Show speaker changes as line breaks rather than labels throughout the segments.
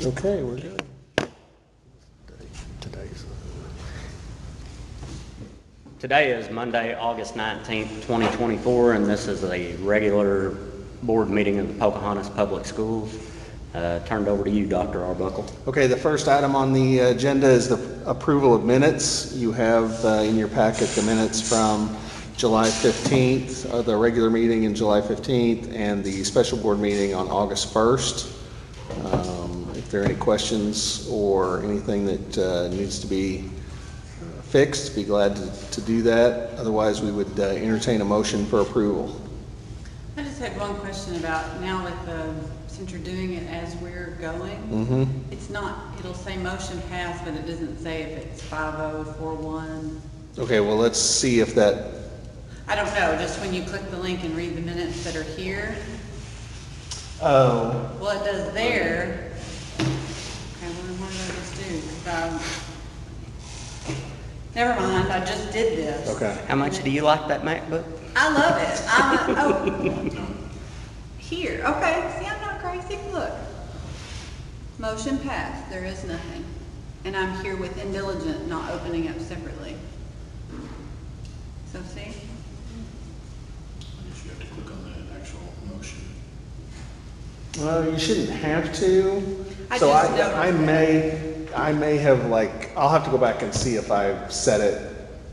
Okay, we're good.
Today is Monday, August 19th, 2024, and this is a regular board meeting of the Pocahontas Public Schools. Turned over to you, Dr. Arbuckle.
Okay, the first item on the agenda is the approval of minutes. You have in your packet the minutes from July 15th, the regular meeting in July 15th, and the special board meeting on August 1st. If there are any questions or anything that needs to be fixed, be glad to do that. Otherwise, we would entertain a motion for approval.
I just had one question about now that since you're doing it as we're going, it's not, it'll say motion passed, but it doesn't say if it's 5-0, 4-1.
Okay, well, let's see if that...
I don't know, just when you click the link and read the minutes that are here.
Oh.
Well, it does there. Okay, what did I just do? 'Cause never mind, I just did this.
Okay.
How much do you like that MacBook?
I love it. Here, okay, see, I'm not crazy, look. Motion passed, there is nothing. And I'm here with indiligent, not opening up separately. So see?
You have to click on that actual motion.
Well, you shouldn't have to.
I
may have I'll have to go back and see if I set it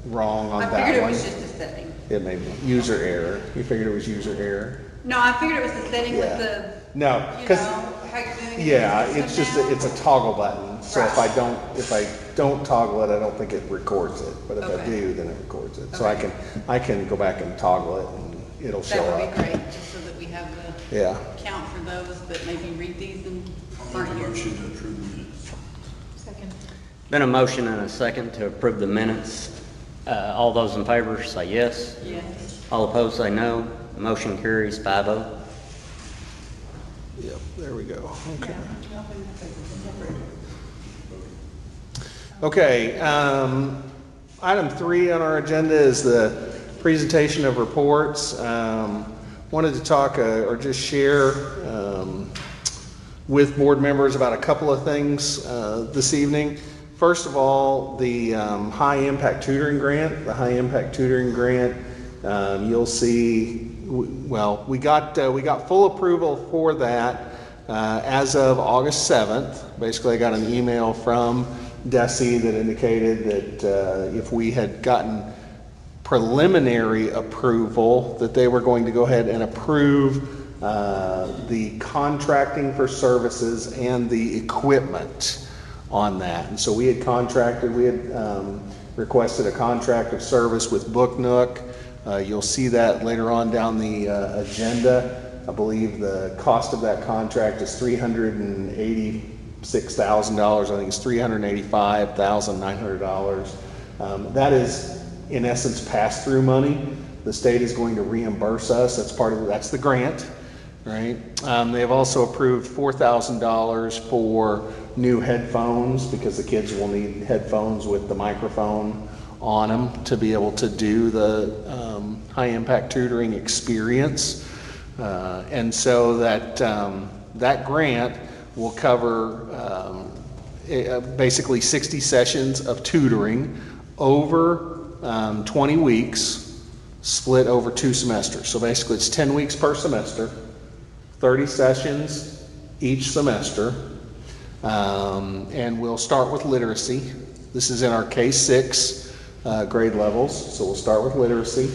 wrong on that one.
I figured it was just a setting.
It may be user error. You figured it was user error?
No, I figured it was the setting with the,
No,
you
because
know, how you're doing it.
yeah, it's just it's a toggle button. So if I
Right.
don't toggle it, I don't think it records it. But if I
Okay.
do, then it records it. So
Okay.
I can go back and toggle it, and it'll show
That would
up.
be great, just so that we have the
Yeah.
count for those that maybe read these and
I'll
aren't
make a
here.
motion to approve the minutes.
Second.
Been a motion and a second to approve the minutes. All those in favor say yes.
Yes.
All opposed say no. Motion carries 5-0.
Yep, there we go. Okay. Okay, item 3 on our agenda is the presentation of reports. Wanted to talk or just share with board members about a couple of things this evening. First of all, the high impact tutoring grant. The high impact tutoring grant, you'll see. Well, we got full approval for that as of August 7th. Basically, I got an email from DESE that indicated that if we had gotten preliminary approval, that they were going to go ahead and approve the contracting for services and the equipment on that. And so we had requested a contract of service with Book Nook. You'll see that later on down the agenda. I believe the cost of that contract is $386,000. I think it's $385,900. That is, in essence, pass-through money. The state is going to reimburse us. That's the grant, right? They have also approved $4,000 for new headphones because the kids will need headphones with the microphone on them to be able to do the high impact tutoring experience. And so that grant will cover basically 60 sessions of tutoring over 20 weeks split over 2 semesters. So basically it's 10 weeks per semester, 30 sessions each semester. And we'll start with literacy. This is in our K-6 grade levels, so we'll start with literacy.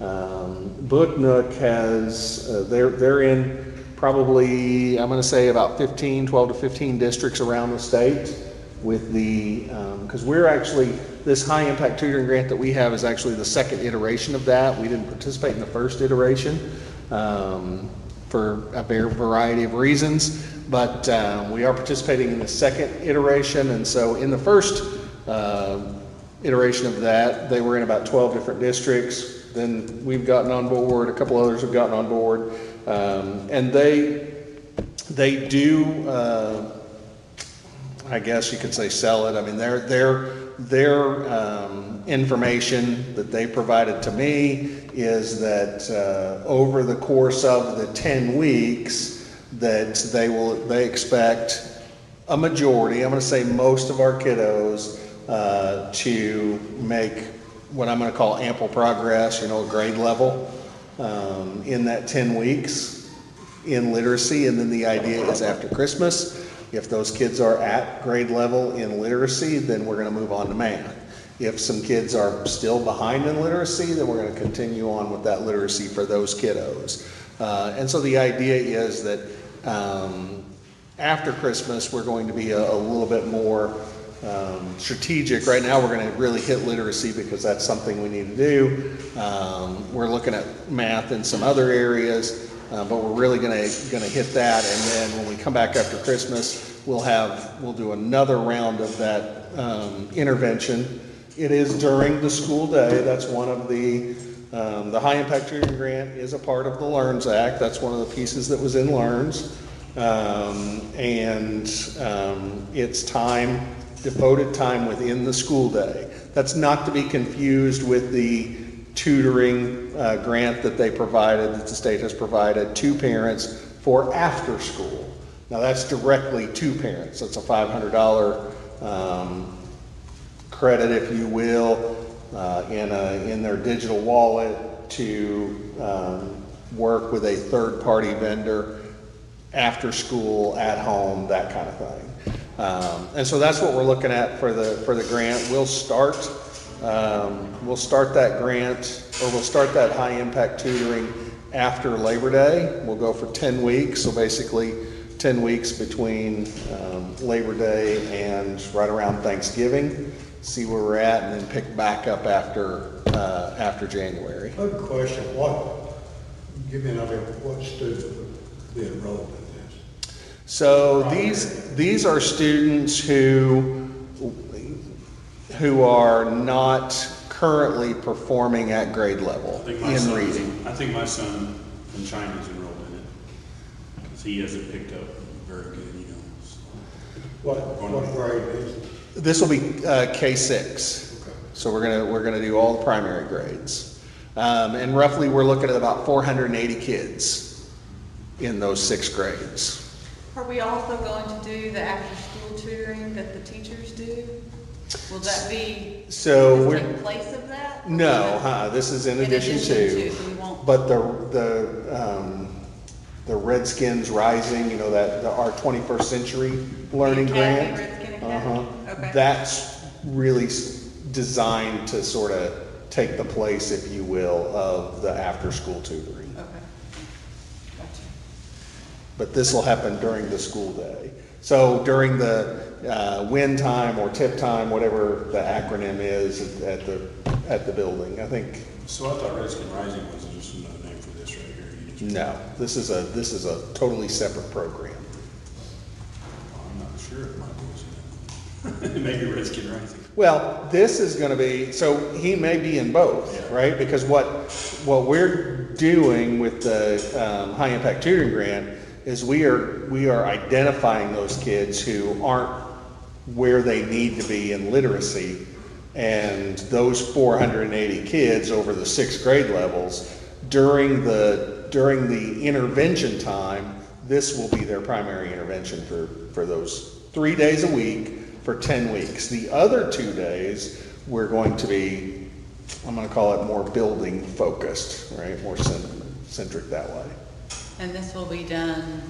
Book Nook has, they're in probably, I'm going to say about 12 to 15 districts around the state with because we're actually, this high impact tutoring grant that we have is actually the second iteration of that. We didn't participate in the first iteration for a variety of reasons, but we are participating in the second iteration. And so in the first iteration of that, they were in about 12 different districts. Then we've gotten on board, a couple others have gotten on board, and they do, I guess you could say, sell it. I mean, their information that they provided to me is that over the course of the 10 weeks that they expect a majority, I'm gonna say most of our kiddos, to make what I'm gonna call ample progress, grade level, in that 10 weeks in literacy. And then the idea is after Christmas, if those kids are at grade level in literacy, then we're gonna move on to math. If some kids are still behind in literacy, then we're gonna continue on with that literacy for those kiddos. And so the idea is that after Christmas, we're going to be a little bit more strategic. Right now, we're going to really hit literacy because that's something we need to do. We're looking at math in some other areas, but we're really going to hit that. And then when we come back after Christmas, we'll do another round of that intervention. It is during the school day. That's one of the high impact tutoring grant is a part of the LEARNS Act. That's one of the pieces that was in LEARNS. It's devoted time within the school day. That's not to be confused with the tutoring grant that they provided, that the state has provided to parents for after school. Now that's directly to parents. That's a $500 credit, if you will, in their digital wallet to work with a third-party vendor after school, at home, that kind of thing. And so that's what we're looking at for the grant. We'll start that grant, or we'll start that high impact tutoring after Labor Day. We'll go for 10 weeks, so basically 10 weeks between Labor Day and right around Thanksgiving. See where we're at, and then pick back up after January.
I have a question. Give me an idea of what students would be enrolled in this?
So these are students who are not currently performing at grade level in reading.
I think my son from China is enrolled in it, because he hasn't picked up very good,
What grade is it?
This will be K6.
Okay.
So we're gonna do all the primary grades, and roughly we're looking at about 480 kids in those 6 grades.
Are we also going to do the after-school tutoring that the teachers do? Will that be,
So
does it
we're
take place of that?
no, this is in addition to.
So we won't.
But the Redskins Rising, our 21st Century Learning
The Academy,
Grant.
Redskin Academy? Okay.
That's really designed to sort of take the place, if you will, of the after-school tutoring.
Okay. Gotcha.
But this will happen during the school day. So during the win time or tip time, whatever the acronym is at the building, I think.
So I thought Redskin Rising was just another name for this right here.
No, this is a totally separate program.
I'm not sure if my boy's in it. Maybe Redskin Rising.
Well, this is going to be, so he may be in both,
Yeah.
right? Because what we're doing with the high impact tutoring grant is we are identifying those kids who aren't where they need to be in literacy, and those 480 kids over the 6th grade levels during the intervention time, this will be their primary intervention for those 3 days a week for 10 weeks. The other 2 days, we're going to be, I'm going to call it more building focused, right? More centric that way.
And this will be done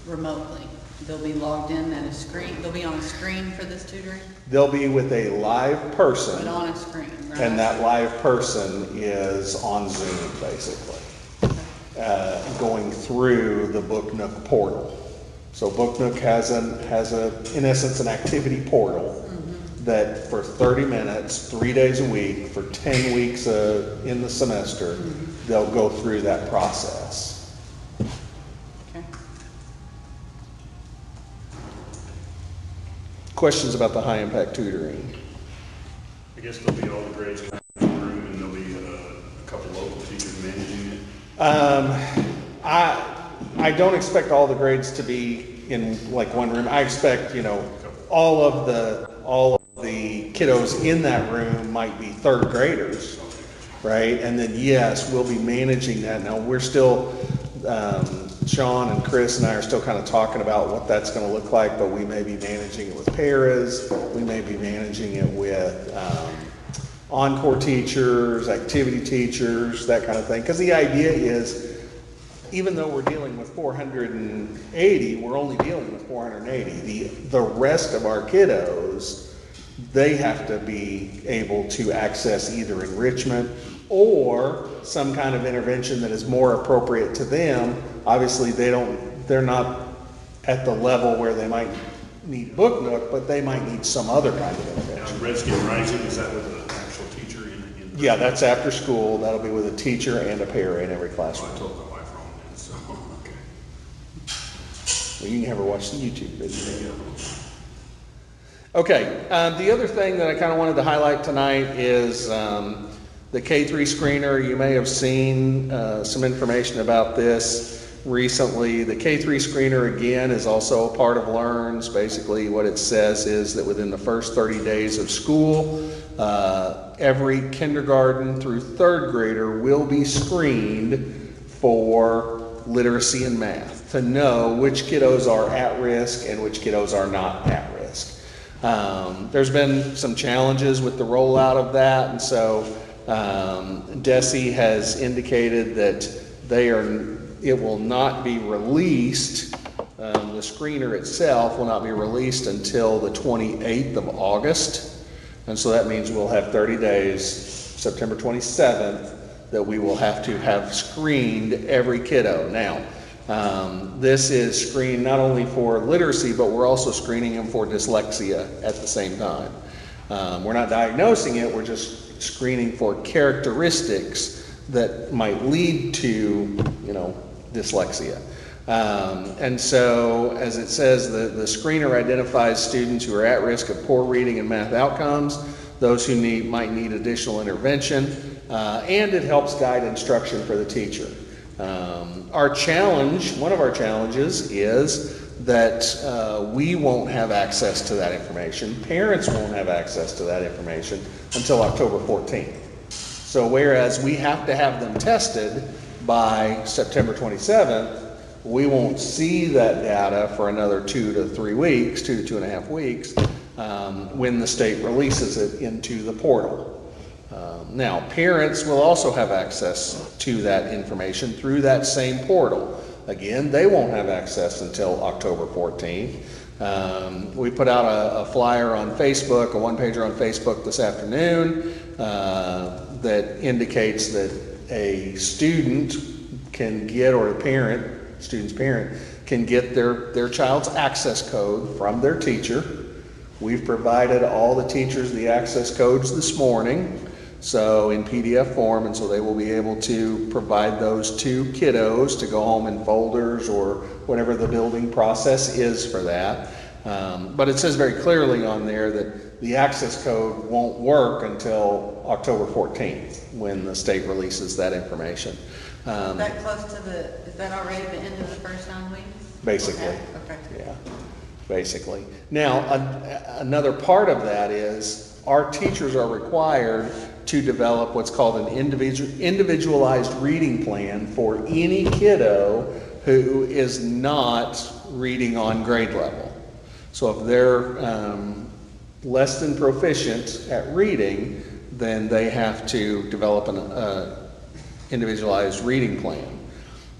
remotely? They'll be logged in at a screen, they'll be on a screen for this tutoring?
They'll be with a live person.
But on a screen, right?
And that live person is on Zoom, basically, going through the Book Nook portal. So Book Nook has in essence, an activity portal that for 30 minutes, 3 days a week, for 10 weeks in the semester, they'll go through that process.
Okay.
Questions about the high impact tutoring?
I guess there'll be all the grades in the room, and there'll be a couple local teachers managing it.
I don't expect all the grades to be in like one room. I expect, all of the kiddos in that room might be 3rd graders, right? And then yes, we'll be managing that. Now we're still Sean and Chris and I are still kind of talking about what that's going to look like, but we may be managing it with paras, we may be managing it with encore teachers, activity teachers, that kind of thing. Because the idea is, even though we're dealing with 480, we're only dealing with 480. The rest of our kiddos, they have to be able to access either enrichment or some kind of intervention that is more appropriate to them. Obviously, they're not at the level where they might need Book Nook, but they might need some other kind of intervention.
Now, Redskin Rising, is that with an actual teacher in?
Yeah, that's after school. That'll be with a teacher and a para in every classroom.
I told my wife wrong then, so, okay.
Well, you can have her watch the YouTube video. Okay, the other thing that I kind of wanted to highlight tonight is the K-3 screener. You may have seen some information about this recently. The K-3 screener, again, is also a part of LEARNS. Basically, what it says is that within the first 30 days of school, every kindergarten through third grader will be screened for literacy and math to know which kiddos are at risk and which kiddos are not at risk. There's been some challenges with the rollout of that, and so DESE has indicated that it will not be released, the screener itself will not be released until the 28th of August, and so that means we'll have 30 days, September 27th, that we will have to have screened every kiddo. Now, this is screened not only for literacy, but we're also screening them for dyslexia at the same time. We're not diagnosing it, we're just screening for characteristics that might lead to, dyslexia. And so, as it says, the screener identifies students who are at risk of poor reading and math outcomes, those who might need additional intervention, and it helps guide instruction for the teacher. One of our challenges is that we won't have access to that information. Parents won't have access to that information until October 14th. So whereas we have to have them tested by September 27th, we won't see that data for another 2 to 3 weeks, 2 to 2.5 weeks, when the state releases it into the portal. Now, parents will also have access to that information through that same portal. Again, they won't have access until October 14th. We put out a flyer on Facebook, a one-pager on Facebook this afternoon that indicates that a student can get, or student's parent can get their child's access code from their teacher. We've provided all the teachers the access codes this morning, so in PDF form, and so they will be able to provide those to kiddos to go home in folders or whatever the building process is for that. But it says very clearly on there that the access code won't work until October 14th when the state releases that information.
Is that close to is that already the end of the first 9 weeks?
Basically.
Okay.
Yeah, basically. Now, another part of that is our teachers are required to develop what's called an individualized reading plan for any kiddo who is not reading on grade level. So if they're less than proficient at reading, then they have to develop an individualized reading plan.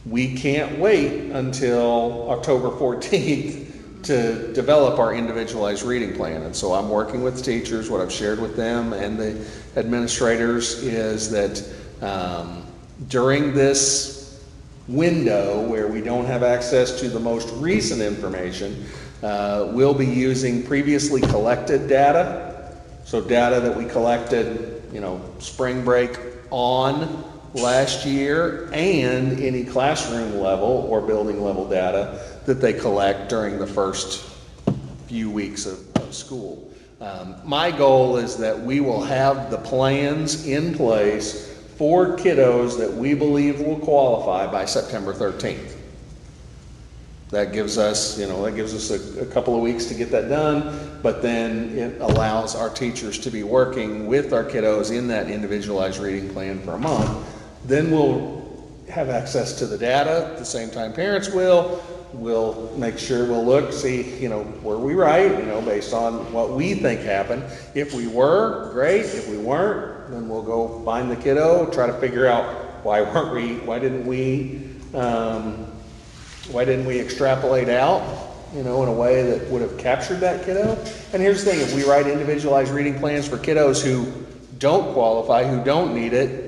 We can't wait until October 14th to develop our individualized reading plan. And so I'm working with teachers. What I've shared with them and the administrators is that during this window where we don't have access to the most recent information, we'll be using previously collected data. So data that we collected, spring break on last year, and any classroom level or building level data that they collect during the first few weeks of school. My goal is that we will have the plans in place for kiddos that we believe will qualify by September 13th. That gives us, a couple of weeks to get that done, but then it allows our teachers to be working with our kiddos in that individualized reading plan for a month. Then we'll have access to the data at the same time parents will. We'll make sure, we'll look, see, were we right, based on what we think happened. If we were, great. If we weren't, then we'll go find the kiddo, try to figure out why didn't we extrapolate out, in a way that would have captured that kiddo. And here's the thing, if we write individualized reading plans for kiddos who don't qualify, who don't need it,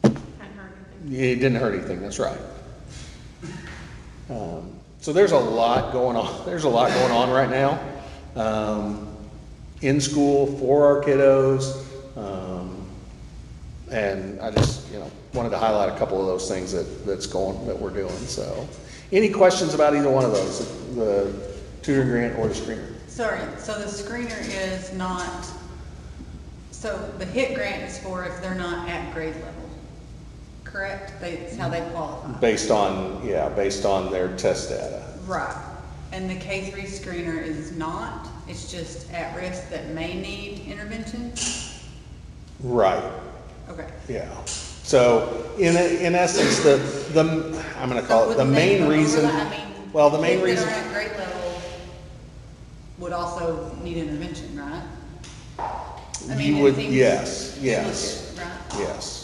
it didn't hurt anything, that's right. So there's a lot going on. There's a lot going on right now in school for our kiddos, and I just wanted to highlight a couple of those things that we're doing. So, any questions about either one of those, the tutoring grant or the screener?
Sorry, so the screener is not, so the HIT grant is for if they're not at grade level, correct? It's how they qualify.
Based on their test data.
Right. And the K-3 screener is not, it's just at risk that may need intervention?
Right.
Okay.
Yeah. So in essence, I'm going to call it the main reason. Well, the main reason.
Kids that are at grade level would also need intervention, right?
You would, yes.
Right?
Yes.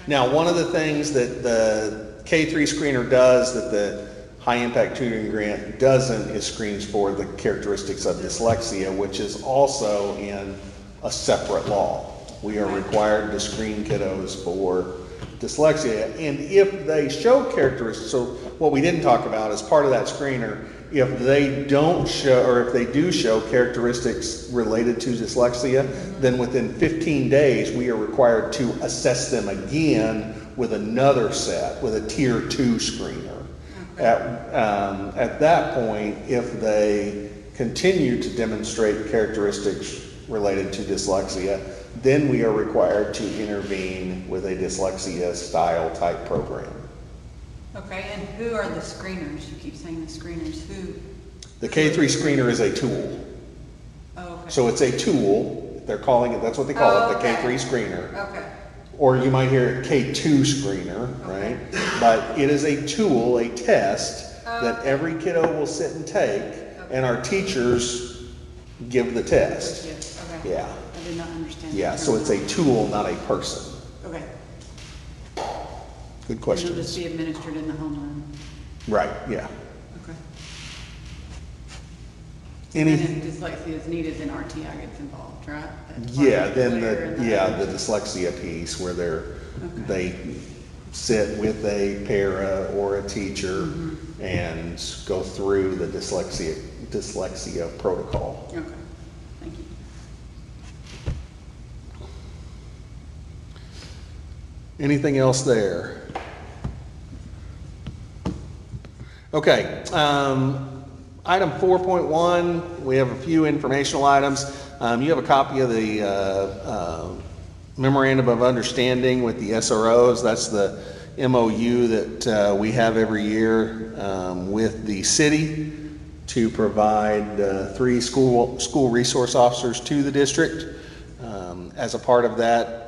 Now, one of the things that the K-3 screener does that the high impact tutoring grant doesn't is screens for the characteristics of dyslexia, which is also in a separate law. We are required to screen kiddos for dyslexia, and if they show characteristics, so what we didn't talk about as part of that screener, if they don't show, or if they do show characteristics related to dyslexia, then within 15 days we are required to assess them again with another set, with a tier 2 screener. At that point, if they continue to demonstrate characteristics related to dyslexia, then we are required to intervene with a dyslexia style type program.
Okay, and who are the screeners? You keep saying the screeners. Who?
The K-3 screener is a tool.
Oh, okay.
So it's a tool. They're calling it, that's what they call it, the K-3 screener.
Okay.
Or you might hear it K-2 screener, right? But it is a tool, a test that every kiddo will sit and take, and our teachers give the test.
Yes, okay.
Yeah.
I did not understand.
Yeah, so it's a tool, not a person.
Okay.
Good
It'll
questions.
just be administered in the homeroom.
Right, yeah.
Okay.
Any?
And if dyslexia is needed, then RTI gets involved, right? That's part
Yeah,
of
then
clear
the dyslexia piece where they sit with a para or a teacher and go through the dyslexia protocol.
Okay, thank you.
Anything else there? Okay, item 4.1, we have a few informational items. You have a copy of the Memorandum of Understanding with the SROs. That's the MOU that we have every year with the city to provide 3 school resource officers to the district. As a part of that,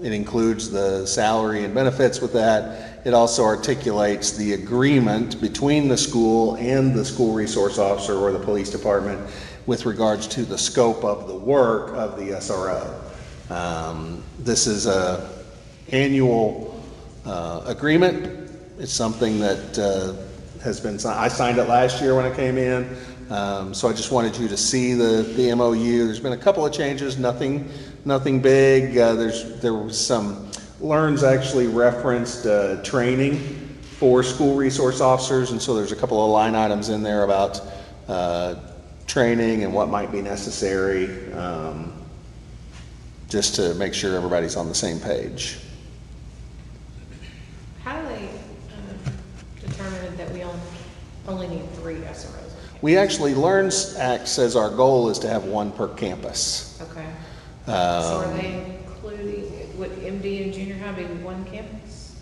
it includes the salary and benefits with that. It also articulates the agreement between the school and the school resource officer or the police department with regards to the scope of the work of the SRO. This is an annual agreement. It's something that has been signed. I signed it last year when I came in, so I just wanted you to see the MOU. There's been a couple of changes, nothing big. There was some, Learns actually referenced training for school resource officers, and so there's a couple of line items in there about training and what might be necessary, just to make sure everybody's on the same page.
How do they determine that we only need 3 SROs?
We actually, Learns Act says our goal is to have 1 per campus.
Okay. So are they including, would MD and junior high be 1 campus?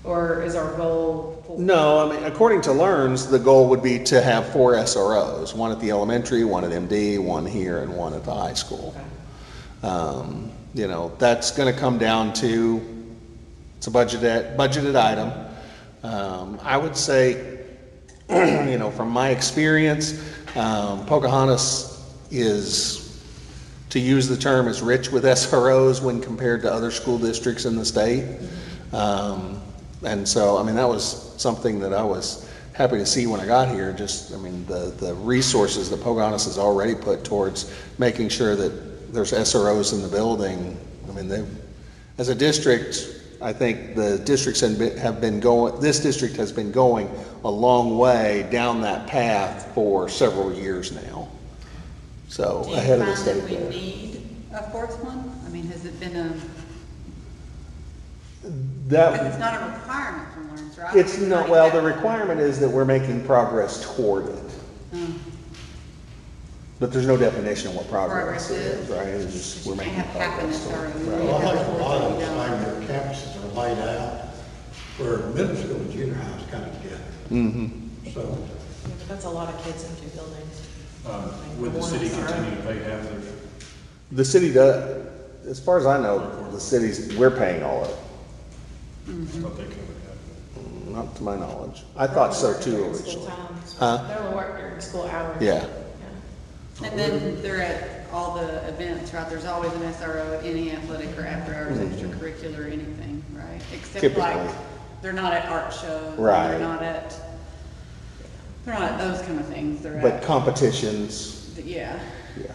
Or is our goal 4?
No, I mean, according to Learns, the goal would be to have 4 SROs, 1 at the elementary, 1 at MD, 1 here, and 1 at the high school. Okay. That's going to come down to, it's a budgeted item. I would say, you know, from my experience, Pocahontas is, to use the term, is rich with SROs when compared to other school districts in the state. And so, I mean, that was something that I was happy to see when I got here. Just, I mean, the resources that Pocahontas has already put towards making sure that there's SROs in the building. I mean, they, as a district, I think the districts have been going, this district has been going a long way down that path for several years now. So ahead of the state.
Do you find that we need a fourth one? I mean, has it been a, because it's not a requirement from Lawrence, right?
It's not, well, the requirement is that we're making progress toward it. But there's no definition of what progress is, right? It's just, we're making progress toward it. Right.
Well, I think a lot of the time their campuses are laid out where middle school and junior high is kind of together. So,
Yeah, but that's a lot of kids in 2 buildings.
Would the city continue to pay half their,
The city does, as far as I know, the city's, we're paying all of it.
I thought they covered half of it?
Not to my knowledge. I thought so too
During school
originally.
times.
Huh?
They'll work during school hours.
Yeah.
And then they're at all the events, right? There's always an SRO at any athletic or after-hours extracurricular or anything, right? Except like,
Typically.
they're not at art shows.
Right.
They're not at those kind of things. They're
But
at,
competitions,
yeah.
yeah.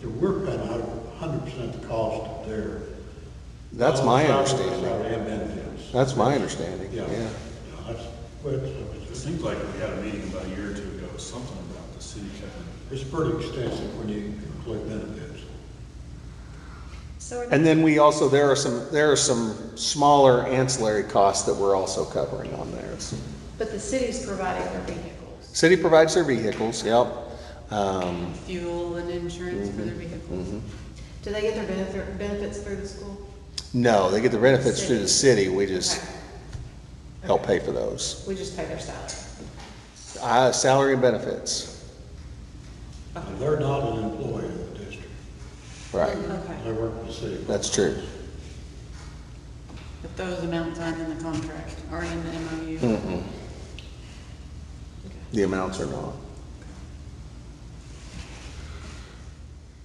we're paying 100% the cost of their.
That's my
salary
understanding.
and benefits.
That's my understanding, yeah.
That's, well,
It seems like we had a meeting about a year or 2 ago, something about the city cutting.
it's pretty extensive when you include benefits.
So
And then we also, there are some smaller ancillary costs that we're also covering on there.
but the city's providing their vehicles.
City provides their vehicles, yep.
Fuel and insurance for their vehicles.
Do they get their benefits through the school?
No, they get the benefits through the city, we just
Okay.
help pay for those.
We just pay their salary.
Salary and benefits,
And they're not an employee of the district.
right,
Okay.
They work for the city.
that's true.
But those amounts aren't in the contract, aren't in the MOU.
The amounts are not.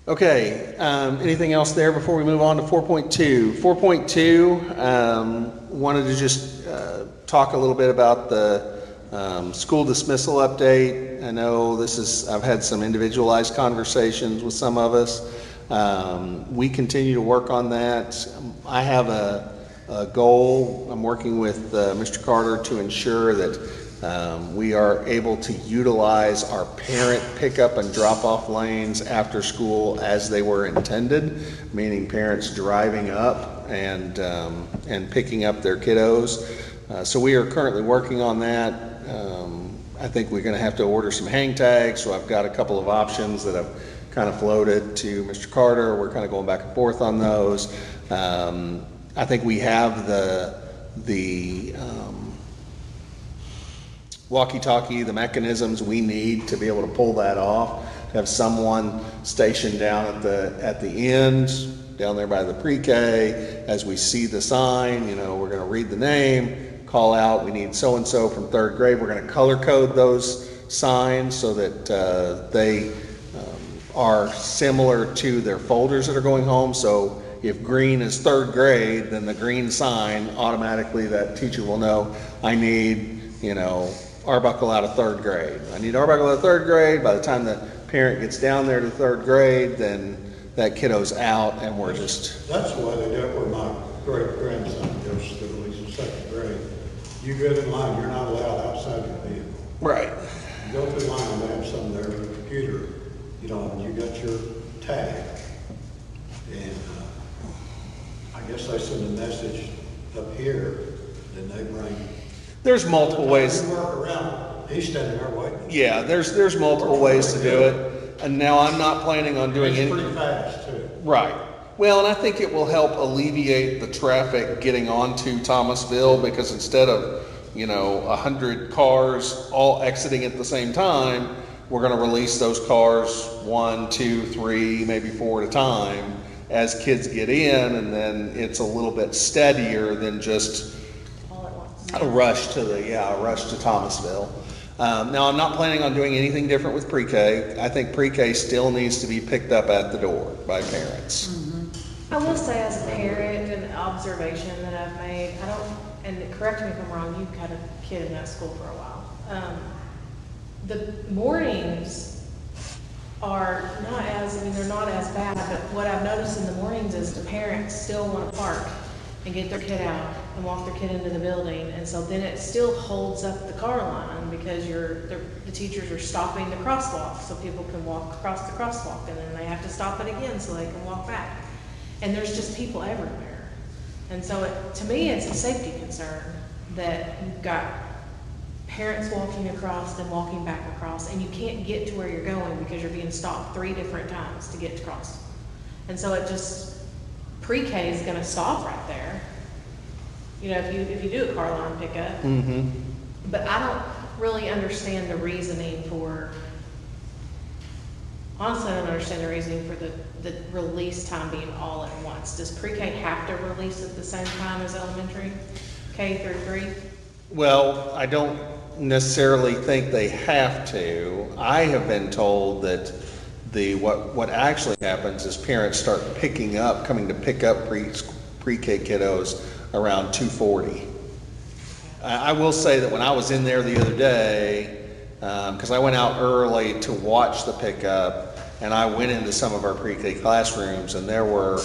Okay, anything else there before we move on to 4.2? 4.2, wanted to just talk a little bit about the school dismissal update. I know I've had some individualized conversations with some of us. We continue to work on that. I have a goal. I'm working with Mr. Carter to ensure that we are able to utilize our parent pickup and drop-off lanes after school as they were intended, meaning parents driving up and picking up their kiddos. So we are currently working on that. I think we're going to have to order some hang tags, so I've got a couple of options that I've kind of floated to Mr. Carter. We're kind of going back and forth on those. I think we have the walkie-talkie, the mechanisms we need to be able to pull that off. To have someone stationed down at the end, down there by the pre-K, as we see the sign, you know, we're going to read the name, call out, we need so-and-so from 3rd grade. We're going to color code those signs so that they are similar to their folders that are going home. So if green is 3rd grade, then the green sign, automatically that teacher will know, I need, you know, Arbuckle out of 3rd grade. I need Arbuckle out of 3rd grade. By the time the parent gets down there to 3rd grade, then that kiddo's out and we're just...
That's the way they do it where my great grandson goes to school. He's in 2nd grade. You get in line, you're not allowed outside your vehicle.
Right.
You go through the line, they have some there on the computer, you know, and you got your tag. And I guess they send a message up here, then they bring.
There's multiple ways.
You work around, he's standing there waiting.
Yeah, there's multiple ways to do it. And now I'm not planning on doing
It's
any...
pretty fast too.
Right. Well, and I think it will help alleviate the traffic getting onto Thomasville, because instead of, 100 cars all exiting at the same time, we're going to release those cars 1, 2, 3, maybe 4 at a time as kids get in, and then it's a little bit steadier than just
All at once.
now?
A rush to Thomasville. Now, I'm not planning on doing anything different with pre-K. I think pre-K still needs to be picked up at the door by parents.
I will say as a parent, an observation that I've made, and correct me if I'm wrong, you've had a kid in that school for a while. The mornings are not they're not as bad, but what I've noticed in the mornings is the parents still want to park and get their kid out and walk their kid into the building, and so then it still holds up the car line because the teachers are stopping the crosswalk so people can walk across the crosswalk, and then they have to stop it again so they can walk back. And there's just people everywhere. And so to me, it's a safety concern that you've got parents walking across and walking back across, and you can't get to where you're going because you're being stopped 3 different times to get across. And so pre-K is gonna stop right there. You know, if you do a car line pickup.
Mm-hmm.
But I don't really understand the reasoning honestly, I don't understand the reasoning for the release time being all at once. Does pre-K have to release at the same time as elementary, K through 3?
Well, I don't necessarily think they have to. I have been told that what actually happens is parents start coming to pick up pre-K kiddos around 2:40. I will say that when I was in there the other day, because I went out early to watch the pickup, and I went into some of our pre-K classrooms, and there were,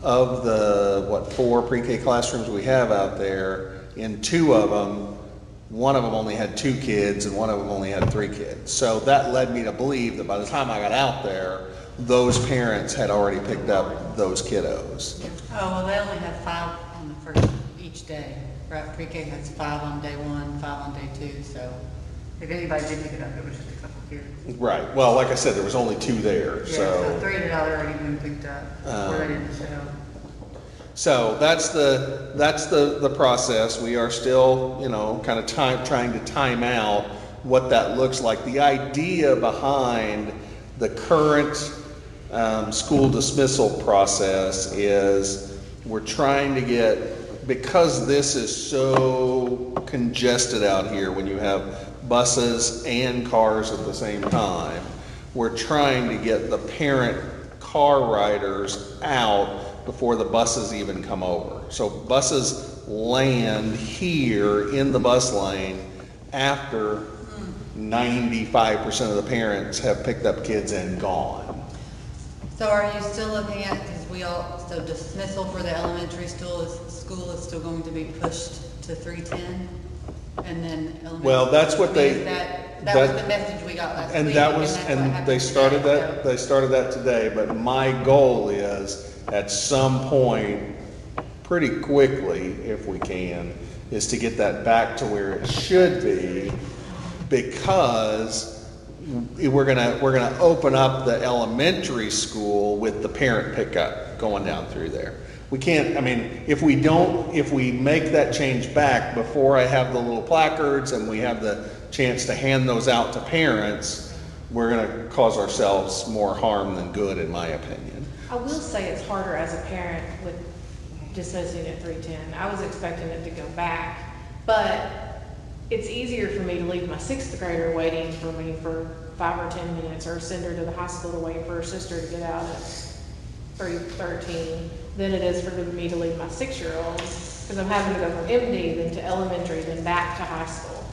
of the, 4 pre-K classrooms we have out there, in 2 of them, one of them only had 2 kids, and one of them only had 3 kids. So that led me to believe that by the time I got out there, those parents had already picked up those kiddos.
Oh, well, they only have 5 on the first, each day, right? Pre-K has 5 on day 1, 5 on day 2, so if anybody did pick it up, it was just a couple kids.
Right. Well, like I said, there was only 2 there,
Yeah, so 3 had already been picked up before they didn't show.
So that's the process. We are still, kind of trying to time out what that looks like. The idea behind the current school dismissal process is we're trying to get, because this is so congested out here when you have buses and cars at the same time, we're trying to get the parent car riders out before the buses even come over. So buses land here in the bus lane after 95% of the parents have picked up kids and gone.
So are you still looking at, so dismissal for the elementary school is still going to be pushed to 3:10? And then elementary?
Well, that's what they.
That was the message we got last week.
And that was, and they started that today, but my goal is, at some point, pretty quickly, if we can, is to get that back to where it should be, because we're gonna open up the elementary school with the parent pickup going down through there. We can't, if we make that change back before I have the little placards and we have the chance to hand those out to parents, we're gonna cause ourselves more harm than good, in my opinion.
I will say it's harder as a parent with dismissing at 3:10. I was expecting it to go back, but it's easier for me to leave my 6th grader waiting for me for 5 or 10 minutes, or send her to the hospital to wait for her sister to get out at 3:13 than it is for me to leave my 6-year-old, because I'm having to go from MD then to elementary then back to high school.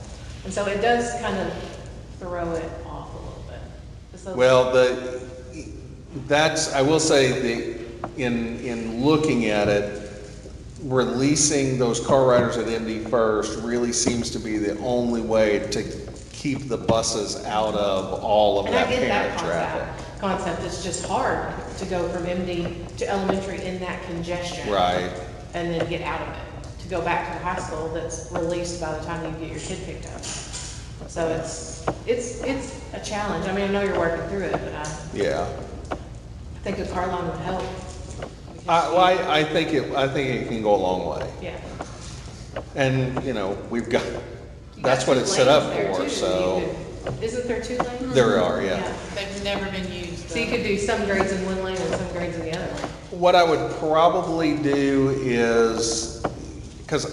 And so it does kind of throw it off a little bit.
Well, I will say, in looking at it, releasing those car riders at Indy first really seems to be the only way to keep the buses out of all of that parent traffic.
Concept. It's just hard to go from MD to elementary in that congestion.
Right.
And then get out of it, to go back to the high school that's released by the time you get your kid picked up. So it's a challenge. I know you're working through it, but I think a car line would help.
I think it can go a long way.
Yeah.
And, we've got, that's what it's set up for, so.
Isn't there 2 lanes?
There are, yeah.
They've never been used.
So you could do some grades in one lane and some grades in the other lane.
What I would probably do is, because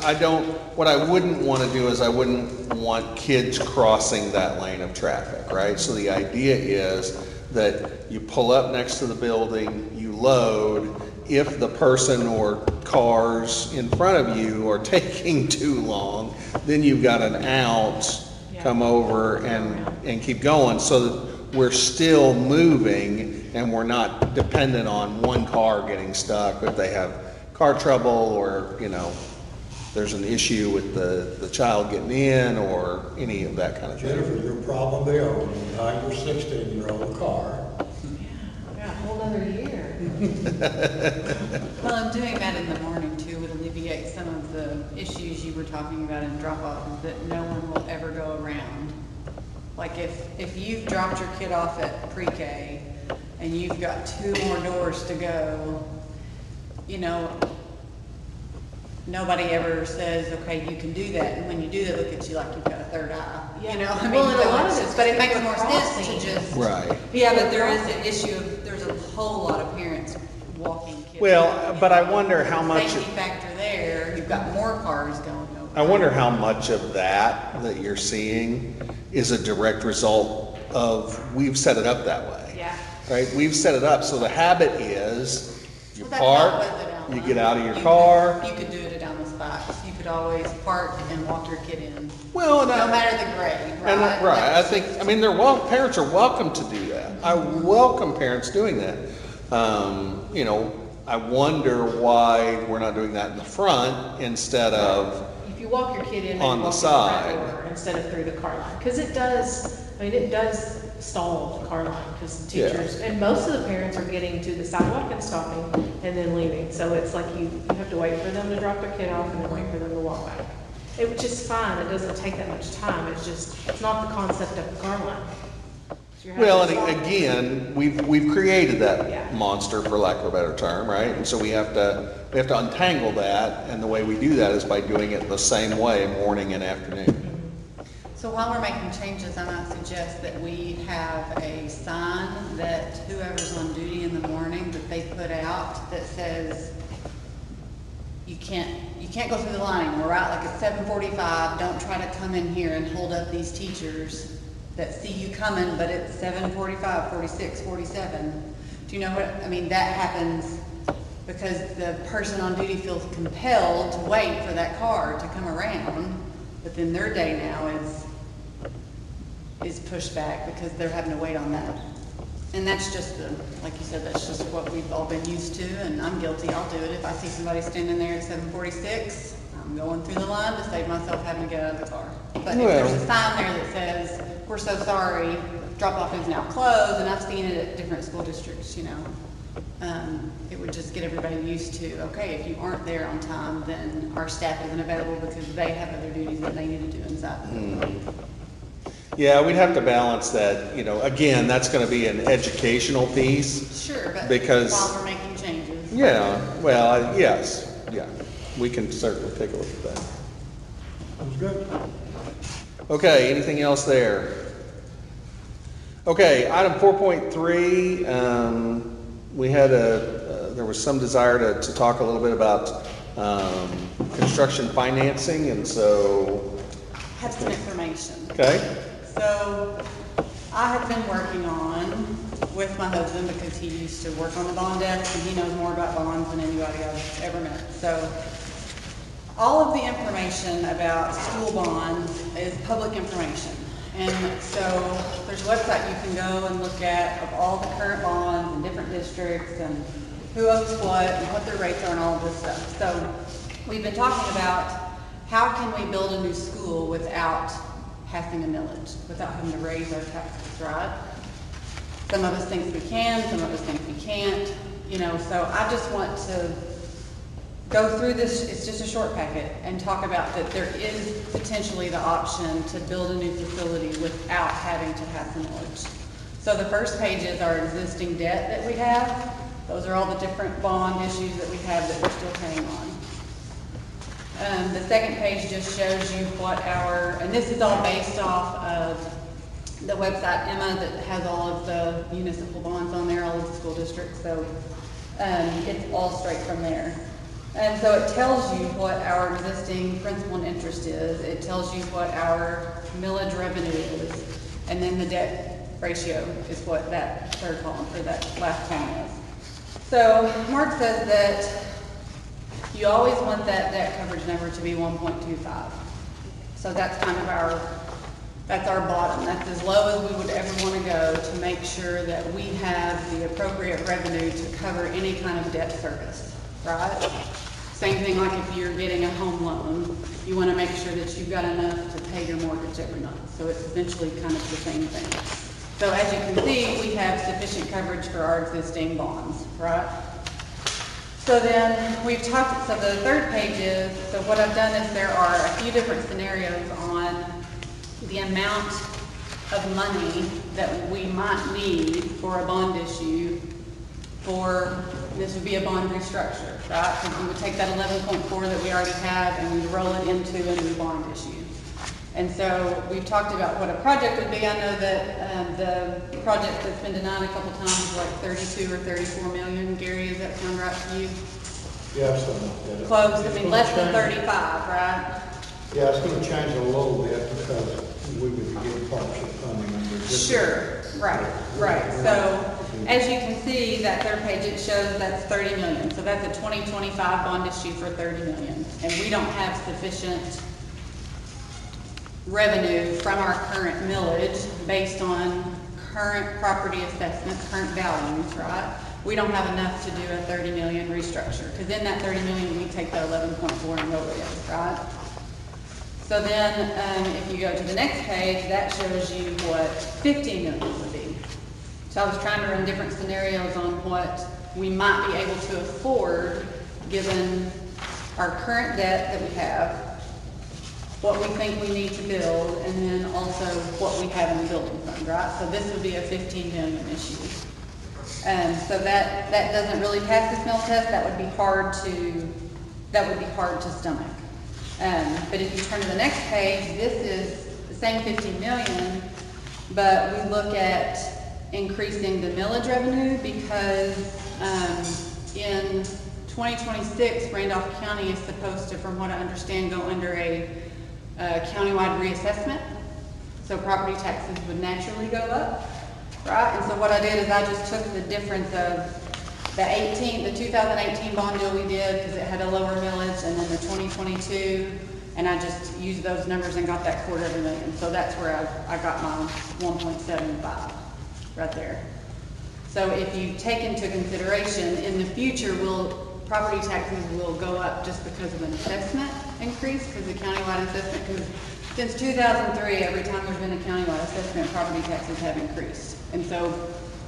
what I wouldn't want to do is I wouldn't want kids crossing that lane of traffic, right? So the idea is that you pull up next to the building, you load. If the person or cars in front of you are taking too long, then you've got an out, come over and keep going, so that we're still moving and we're not dependent on one car getting stuck if they have car trouble, or, you know, there's an issue with the child getting in, or any of that kind of thing.
Jennifer, your problem there, when you buy your 16-year-old car.
Yeah, a whole other year.
Well, and doing that in the morning too would alleviate some of the issues you were talking about in drop-off, that no one will ever go around. Like if you've dropped your kid off at pre-K and you've got 2 more doors to go, you know, nobody ever says, okay, you can do that. And when you do, they look at you like you've got a third eye.
Yeah.
You know, I mean,
Well, and a
so
lot
it's
of
just,
it's
but it makes
people
more sense
crossing.
to just.
Right.
Yeah, but there is the issue of, there's a whole lot of parents walking kids.
Well, but I wonder how much.
Safety factor there, you've got more cars going over.
I wonder how much of that you're seeing is a direct result of, we've set it up that way.
Yeah.
Right? We've set it up so the habit is you
Well, that's not
park,
what the down
you
line.
get out of your
You
car.
You could do it down the spots. You could always park and walk your kid in.
Well, and
No matter the grade, right?
And right, I think, I mean, parents are welcome to do that. I welcome parents doing that. You know, I wonder why we're not doing that in the front instead of,
If you walk your kid in,
On
and
the
walk in the front
side.
door instead of through the car line, because it does stall the car line, because
Yeah.
teachers, and most of the parents are getting to the sidewalk and stopping and then leaving, so it's like you have to wait for them to drop their kid off and then wait for them to walk back. Which is fine, it doesn't take that much time, it's not the concept of the car line. So you're having
well,
to stop.
and again, we've created that
Yeah.
monster, for lack of a better term, right? And so we have to untangle that, and the way we do that is by doing it the same way, morning and afternoon.
So while we're making changes, I might suggest that we have a sign that whoever's on duty in the morning, that they put out, that says, you can't go through the line anymore, right? Like at 7:45, don't try to come in here and hold up these teachers that see you coming, but it's 7:45, 46, 47. Do you know what, I mean, that happens because the person on duty feels compelled to wait for that car to come around, but then their day now is pushed back because they're having to wait on that. And that's just like you said, that's just what we've all been used to, and I'm guilty, I'll do it. If I see somebody standing there at 7:46, I'm going through the line to save myself having to get out of the car. But if there's a sign there that says, we're so sorry, drop-off is now closed, and I've seen it at different school districts, you know, it would just get everybody used to, okay, if you aren't there on time, then our staff isn't available because they have other duties that they need to do inside the building.
Yeah, we'd have to balance that, you know, again, that's gonna be an educational piece.
Sure, but
Because-
while we're making changes.
Yeah, well, yes, yeah, we can certainly take a look at that.
Sounds good.
Okay, anything else there? Okay, item 4.3, we had there was some desire to talk a little bit about construction financing, and so,
Have some information.
okay,
So I have been working on, with my husband, because he used to work on the bond desk and he knows more about bonds than anybody I've ever met. So all of the information about school bonds is public information. And so there's a website you can go and look at of all the current bonds in different districts and who owes what and what their rates are and all of this stuff. So we've been talking about how can we build a new school without passing a millage, without having to raise our taxes, right? Some of us think we can, some of us think we can't, you know, so I just want to go through this, it's just a short packet, and talk about that there is potentially the option to build a new facility without having to pass a millage. So the first page is our existing debt that we have. Those are all the different bond issues that we have that we're still paying on. The second page just shows you what and this is all based off of the website Emma that has all of the municipal bonds on there, all of the school districts, so it's all straight from there. And so it tells you what our existing principal and interest is, it tells you what our millage revenue is, and then the debt ratio is what that third column, or that last column is. So Mark says that you always want that debt coverage number to be 1.25. So that's kind of that's our bottom. That's as low as we would ever want to go to make sure that we have the appropriate revenue to cover any kind of debt service, right? Same thing like if you're getting a home loan, you want to make sure that you've got enough to pay your mortgage every month. So it's eventually kind of the same thing. So as you can see, we have sufficient coverage for our existing bonds, right? So then we've talked, so the third page is, so what I've done is there are a few different scenarios on the amount of money that we might need for a bond issue this would be a bond restructure, right? Because we would take that 11.4 that we already have and we'd roll it into a new bond issue. And so we've talked about what a project would be. I know that the project that's been denied a couple times is like 32 or 34 million. Gary, does that sound right to you?
Yeah, something like that.
Close, I mean less than 35, right?
Yeah, it's gonna change a little bit because we would be getting partnership funding under this.
Sure, right. So as you can see, that third page, it shows that's 30 million. So that's a 2025 bond issue for 30 million. And we don't have sufficient revenue from our current millage based on current property assessments, current values, right? We don't have enough to do a 30 million restructure, because in that 30 million, we take that 11.4 and roll it in, right? So then, if you go to the next page, that shows you what 15 million would be. So I was trying to run different scenarios on what we might be able to afford, given our current debt that we have, what we think we need to build, and then also what we have in the building fund, right? So this would be a 15 million issue. So that doesn't really pass the smell test. That would be hard to stomach. But if you turn to the next page, this is the same 15 million, but we look at increasing the millage revenue because in 2026, Randolph County is supposed to, from what I understand, go under a countywide reassessment. So property taxes would naturally go up, right? And so what I did is I just took the difference of the 2018 bond deal we did because it had a lower millage, and then the 2022, and I just used those numbers and got that $250,000. So that's where I got my 1.75 right there. So if you take into consideration, in the future, property taxes will go up just because of an assessment increase, because the countywide assessment, because since 2003, every time there's been a countywide assessment, property taxes have increased. And so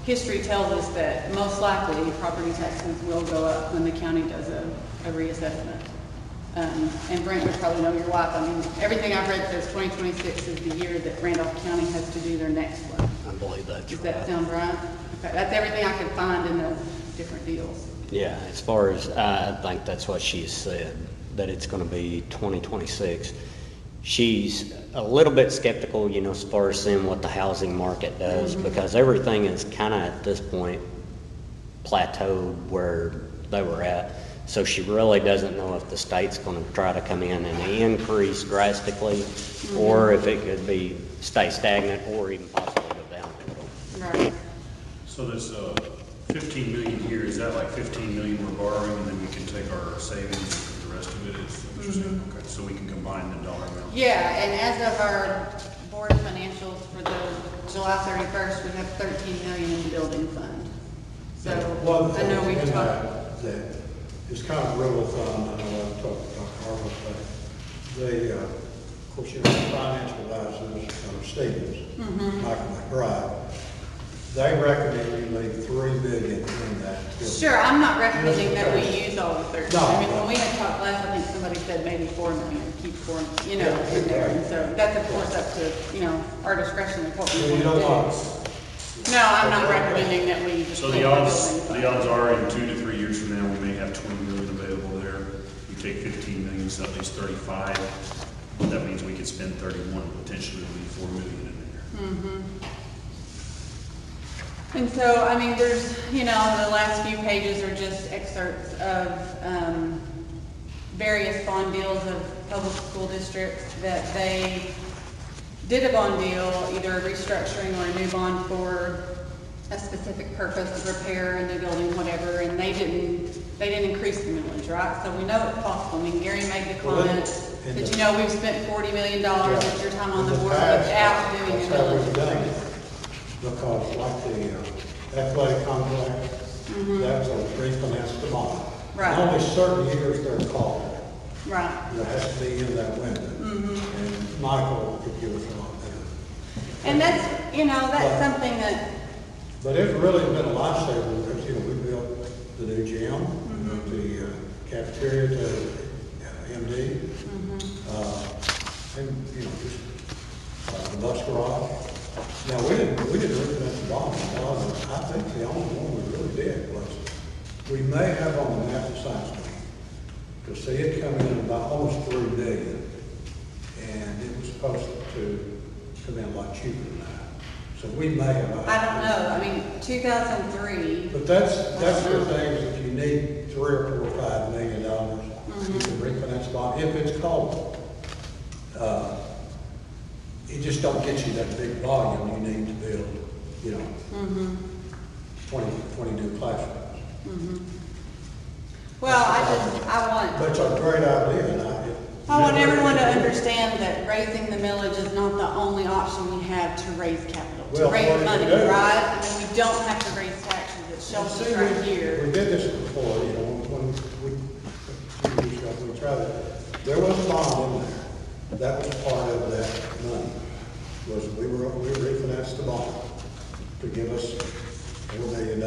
history tells us that most likely property taxes will go up when the county does a reassessment. And Brent would probably know your wife. I mean, everything I've read says 2026 is the year that Randolph County has to do their next one.
I believe that's right.
Does that sound right? Okay, that's everything I could find in those different deals.
Yeah, as far as, I think that's what she said, that it's gonna be 2026. She's a little bit skeptical, as far as seeing what the housing market does, because everything is kinda at this point plateaued where they were at. So she really doesn't know if the state's gonna try to come in and increase drastically, or if it could be stay stagnant, or even possibly go down a little.
Right.
So this 15 million here, is that like 15 million we're borrowing and then we can take our savings and the rest of it is what you're saying? Okay, so we can combine the dollar amount.
Yeah, and as of our board financials for the July 31st, we have 13 million in the building fund. So I know we've talked.
That is kind of rule of thumb. I know I've talked to Dr. Harville, but they, of course, financial advisors, Stevens, Michael McBride, they recommend you leave $3 billion in that building.
Sure, I'm not recommending that we use all the 13.
No.
I mean, when we had talked last, I think somebody said maybe 4 million, keep 4, in there. And so that's of course up to, our discretion of what we want to do. No, I'm not recommending that we just.
So the odds are in 2 to 3 years from now, we may have 20 million available there. You take 15 million, so that leaves 35. That means we could spend 31, potentially leave 4 million in there.
And so, I mean, there's, the last few pages are just excerpts of various bond deals of public school districts, that they did a bond deal, either a restructuring or a new bond for a specific purpose, repair, a new building, whatever, and they didn't increase the millage, right? So we know it's possible. I mean, Gary made the
Well,
comment
in
that,
the-
you know, we've spent $40 million at your time on the board
past,
without doing a
that's how we've done
millage
it.
increase.
Because like the athletic complex, that's a refinance the bond.
Right.
Only certain years they're called.
Right.
It has to be in that window. And Michael could give us a lot better.
And that's, you know, that's something that,
But it's really been a lifesaver because, you know, we built the new gym, the cafeteria to MD, and, you know, just the bus garage. Now, we didn't refinance the bond, I think the only one we really did was, we may have on the math and science wing, because see, it come in about almost $3 million, and it was supposed to come in a lot cheaper than that. So we may have.
I don't know, I mean, 2003,
But that's the thing, is if you need $3 or $4 or $5 million, you can refinance bond, if it's called. It just don't get you that big volume you need to build, you know, 20 new classrooms.
well, I
But it's a great idea, and
want everyone to understand that raising the millage is not the only option we have to raise capital, to
Well,
raise
what
money,
you do-
right? I mean, we don't have to raise taxes, it shows
See,
us right
we
here.
did this before, you know, when we tried it. There was a bond in there. That was part of that money, was we refinanced the bond to give us $4 million.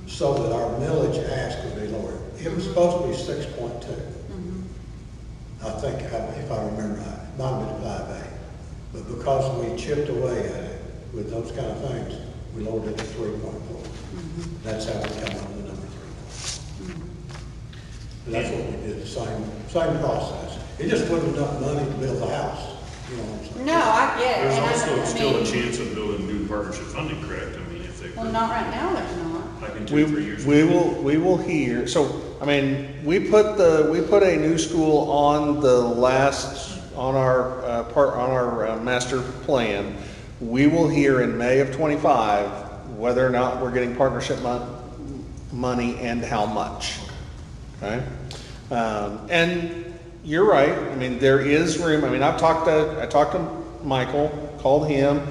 So that our millage ask would be lower. It was supposed to be 6.2. I think, if I remember right, it might have been 5.8. But because we chipped away at it with those kind of things, we lowered it to 3.4. That's how we come up with the number 3. And that's what we did, the same process. It just wasn't enough money to build the house, you know what I'm saying?
No, I get it.
There's
and
also
I
still a
mean,
chance of building new partnership funding, correct? I mean, if they.
well, not right now, there's not.
Like in 2 or 3 years.
We will hear, so, I mean, we put a new school on the last, on our master plan. We will hear in May of '25 whether or not we're getting partnership money and how much, okay? And you're right, I mean, there is room, I mean, I talked to Michael, called him,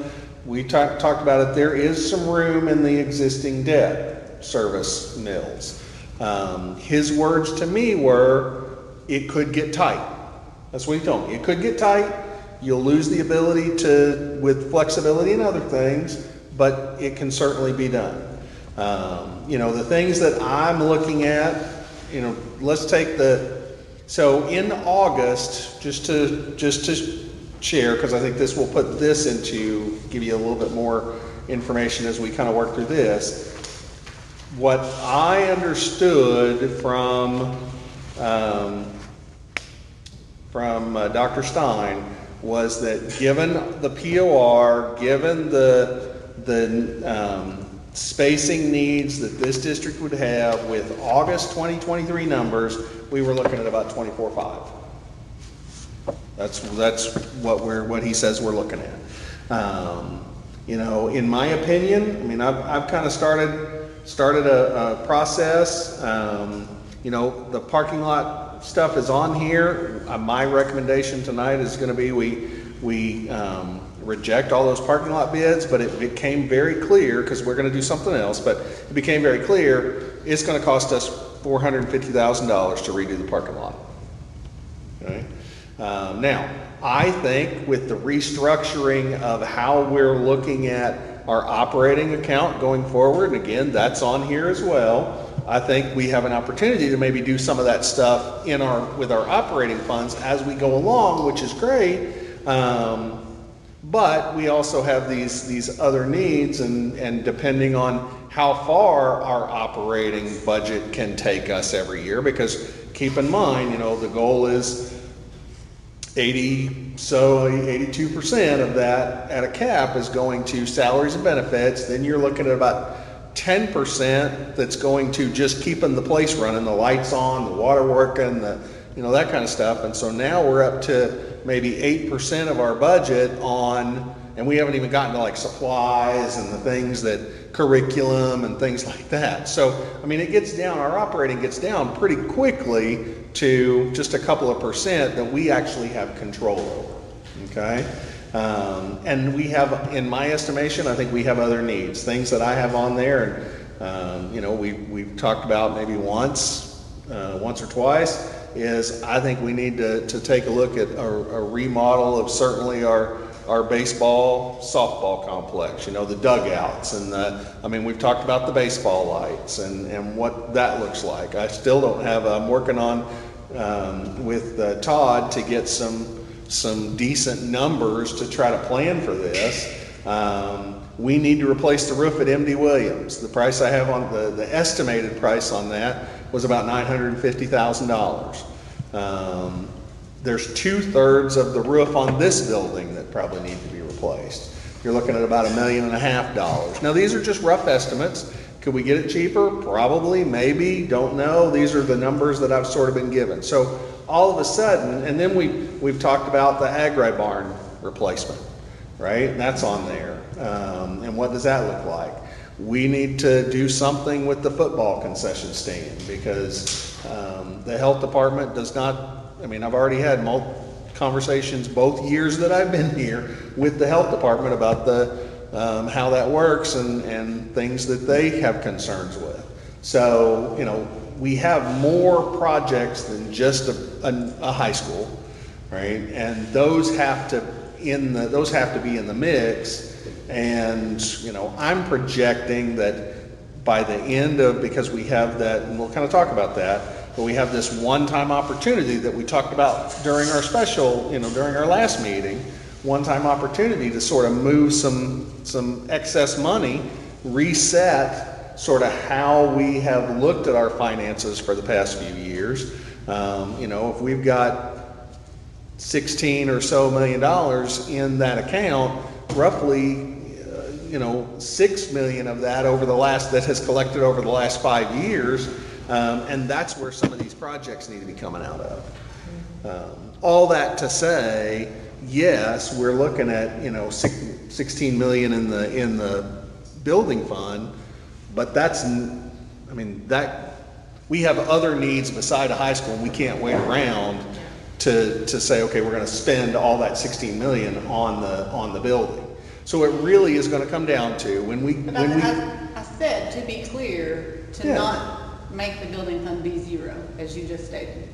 we talked about it, there is some room in the existing debt service mills. His words to me were, it could get tight. That's what he told me, it could get tight, you'll lose the ability to, with flexibility and other things, but it can certainly be done. You know, the things that I'm looking at, you know, let's take so in August, just to share, because I think this will put this into, give you a little bit more information as we kind of work through this. What I understood from Dr. Stein was that given the POR, given the spacing needs that this district would have with August 2023 numbers, we were looking at about 24.5. That's what he says we're looking at. You know, in my opinion, I mean, I've kind of started a process. You know, the parking lot stuff is on here. My recommendation tonight is going to be we reject all those parking lot bids, but it became very clear, because we're going to do something else, but it became very clear it's going to cost us $450,000 to redo the parking lot. Okay. Now, I think with the restructuring of how we're looking at our operating account going forward, and again, that's on here as well, I think we have an opportunity to maybe do some of that stuff with our operating funds as we go along, which is great. But we also have these other needs, and depending on how far our operating budget can take us every year, because keep in mind, you know, the goal is 82% of that at a cap is going to salaries and benefits. Then you're looking at about 10% that's going to just keeping the place running, the lights on, the water working, you know, that kind of stuff. And so now we're up to maybe 8% of our budget on, and we haven't even gotten to like supplies and the things that, curriculum and things like that. So, I mean, it gets down, our operating gets down pretty quickly to just a couple of percent that we actually have control over, okay? And we have, in my estimation, I think we have other needs, things that I have on there, and you know, we've talked about maybe once or twice, is I think we need to take a look at a remodel of certainly our baseball, softball complex, you know, the dugouts and I mean, we've talked about the baseball lights and what that looks like. I still don't have, I'm working on, with Todd to get some decent numbers to try to plan for this. We need to replace the roof at MD Williams. The price I have on the estimated price on that was about $950,000. There's 2/3 of the roof on this building that probably need to be replaced. You're looking at about $1.5 million. Now these are just rough estimates. Could we get it cheaper? Probably, maybe, don't know. These are the numbers that I've sort of been given. So all of a sudden, and then we've talked about the agri barn replacement, right? And that's on there. And what does that look like? We need to do something with the football concession stand because the health department does not, I mean, I've already had conversations both years that I've been here with the health department about how that works and things that they have concerns with. So, you know, we have more projects than just a high school, right? And those have to be in the mix. And, you know, I'm projecting that by the end of, because we have that, and we'll kind of talk about that, but we have this one-time opportunity that we talked about during our special, you know, during our last meeting, one-time opportunity to sort of move some excess money, reset sort of how we have looked at our finances for the past few years. You know, if we've got $16 or so million in that account, roughly, you know, $6 million of that that has collected over the last 5 years. And that's where some of these projects need to be coming out of. All that to say, yes, we're looking at, you know, 16 million in the building fund, but that's, I mean, that we have other needs beside a high school, and we can't wait around to say, okay, we're going to spend all that 16 million on the building. So it really is going to come down to
I said, to be clear, to not make the building fund be zero, as you just stated.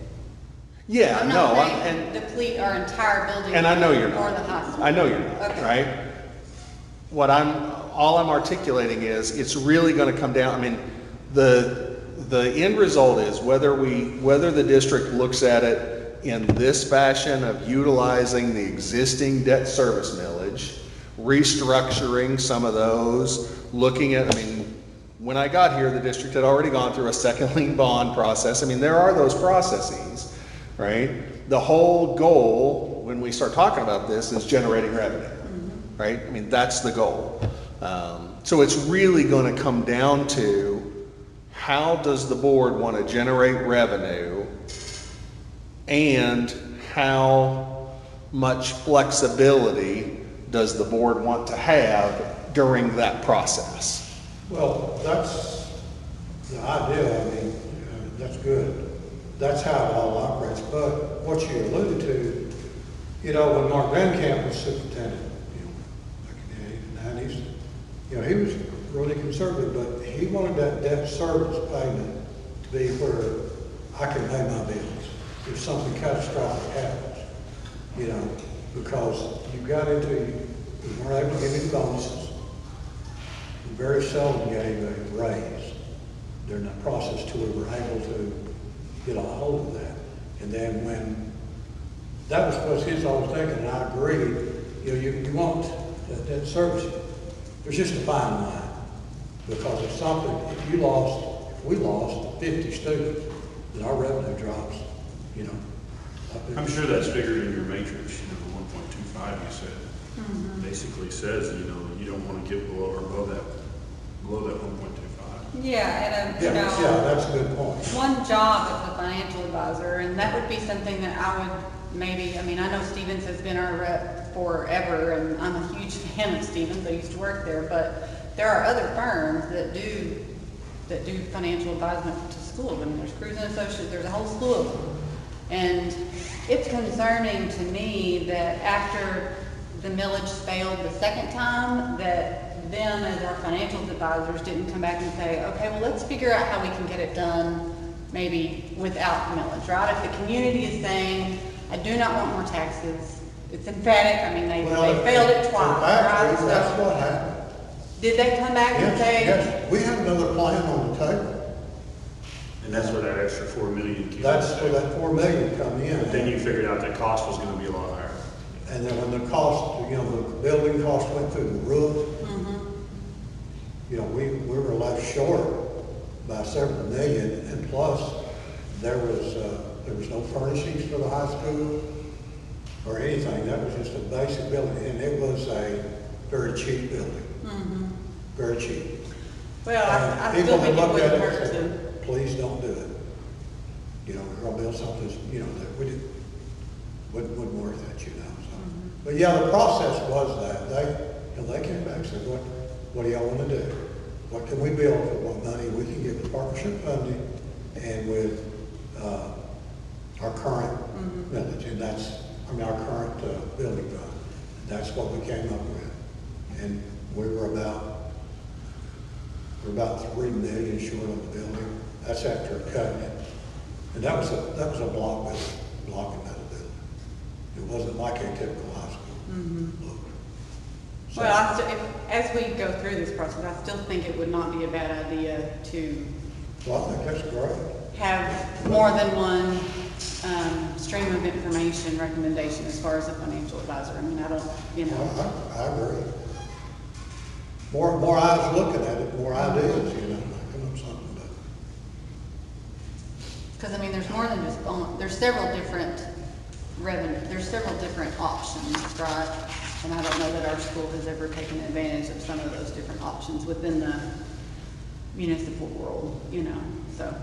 Yeah,
I'm not saying deplete our entire building.
And I know you're
or
not.
the high school.
I know you're not,
Okay.
right? All I'm articulating is it's really going to come down. I mean, the end result is whether the district looks at it in this fashion of utilizing the existing debt service millage, restructuring some of those, looking at, I mean, when I got here, the district had already gone through a second lien bond process. I mean, there are those processes, right? The whole goal, when we start talking about this, is generating revenue, right? I mean, that's the goal. So it's really going to come down to how does the board want to generate revenue and how much flexibility does the board want to have during that process?
Well, that's the idea. I mean, that's good. That's how it all operates. But what you alluded to, you know, when Mark Van Camp was superintendent, you know, back in the 80s, 90s, you know, he was really conservative, but he wanted that debt service payment to be where I can pay my bills if something catastrophic happens, you know, because you got into, you weren't able to give me the bonuses. We very seldom gave a raise during that process till we were able to get a hold of that. And then when, that was what his always thinking, and I agreed, you know, you want that service. There's just a fine line. Because if we lost 50 students, then our revenue drops, you know.
I'm sure that's figured in your matrix, you know, the 1.25 you said. Basically says, you know, you don't want to get below that 1.25.
Yeah, and, you
Yeah,
know.
yeah, that's a good point.
One job as a financial advisor, and that would be something that I would maybe, I mean, I know Stevens has been our rep forever, and I'm a huge fan of Stevens, I used to work there, but there are other firms that do financial advisement to schools. I mean, there's Cruise and Associates, there's a whole slew of them. And it's concerning to me that after the millage failed the second time, that them as our financial advisors didn't come back and say, okay, well, let's figure out how we can get it done maybe without millage, right? If the community is saying, I do not want more taxes, it's emphatic, I mean, they failed it twice, right?
Actually, that's
So,
what happened.
did they come back and say?
Yes, we had another plan on the table.
And that's where that extra 4 million came.
That's where that 4 million come in.
But then you figured out that cost was gonna be a lot higher.
And then when the cost, you know, the building cost went through the roof, you know, we were left short by several million, and plus, there was no furnishings for the high school or anything. That was just a basic building, and it was a very cheap building. Very cheap.
Well, I
And
still
people
think it
looked
wouldn't
at
hurt
and
to.
said, please don't do it. You know, we're gonna build something, you know, that wouldn't worth it, you know, so. But yeah, the process was that, they came back and said, what do y'all wanna do? What can we build for what money we can get with partnership funding and with, our current village, and our current building fund. That's what we came up with. And we're about 3 million short of the building. That's after cutting it. And that was a block and metal building. It wasn't like a typical high school. Look. So-
Well, as we go through this process, I still think it would not be a bad idea to
Well, I think that's great.
have more than one stream of information recommendation as far as a financial advisor. I mean, I don't, you know.
Well, I agree. More eyes looking at it, more ideas, you know, making up something, but.
Because, I mean, there's more than just bond, there's several different revenue, there's several different options, right? And I don't know that our school has ever taken advantage of some of those different options within the municipal world, you know, so.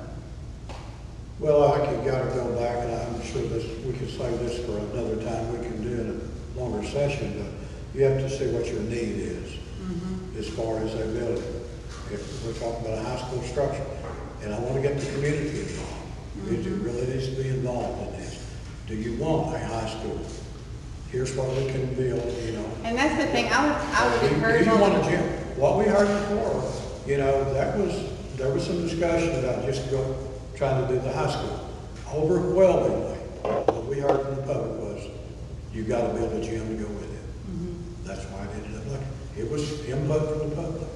Well, I think you gotta go back, and I'm sure we could save this for another time, we can do it in a longer session, but you have to see what your need is as far as a building. If we're talking about a high school structure, and I wanna get the community involved. It really needs to be involved in this. Do you want a high school? Here's what we can build, you know.
And that's the thing, I would encourage
Do
all
you want
the.
a gym? What we heard before, you know, there was some discussion about just trying to do the high school. Overwhelmingly, what we heard from the public was, you gotta build a gym to go with it. That's why it ended up like, it was input from the public.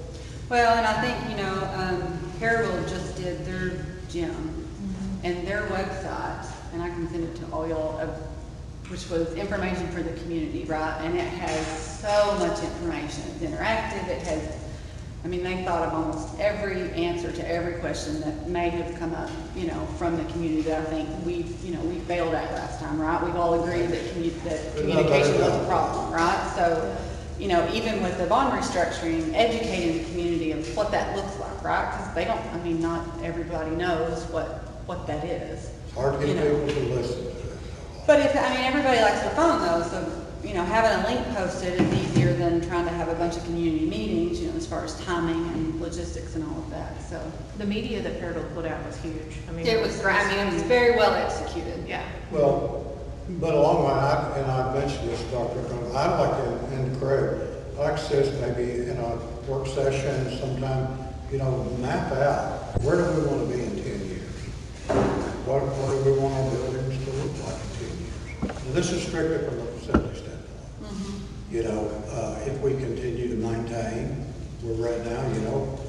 Well, and I think, you know, Harold just did their gym and their website, and I can send it to all y'all, which was information for the community, right? And it has so much information. It's interactive. It has, I mean, they thought of almost every answer to every question that may have come up, you know, from the community that I think we failed at last time, right? We've all agreed that communication was a problem, right? So, you know, even with the bond restructuring, educating the community of what that looks like, right? Because they don't, I mean, not everybody knows what that is.
It's hard to
you
get
know.
people to listen to it.
But everybody likes their phone though, so, you know, having a link posted is easier than trying to have a bunch of community meetings, you know, as far as timing and logistics and all of that, so.
The media that Fairfield put out was huge. I mean,
It was great, I mean, it was very well executed.
Yeah.
Well, but along the way, and I've mentioned this, Dr. Cohen, I'd like to, and Craig, like I said, maybe in a work session sometime, you know, map out, where do we want to be in 10 years? What do we want our buildings to look like in 10 years? Now, this is strictly from the facility standpoint. You know, if we continue to maintain where we're at now, you know,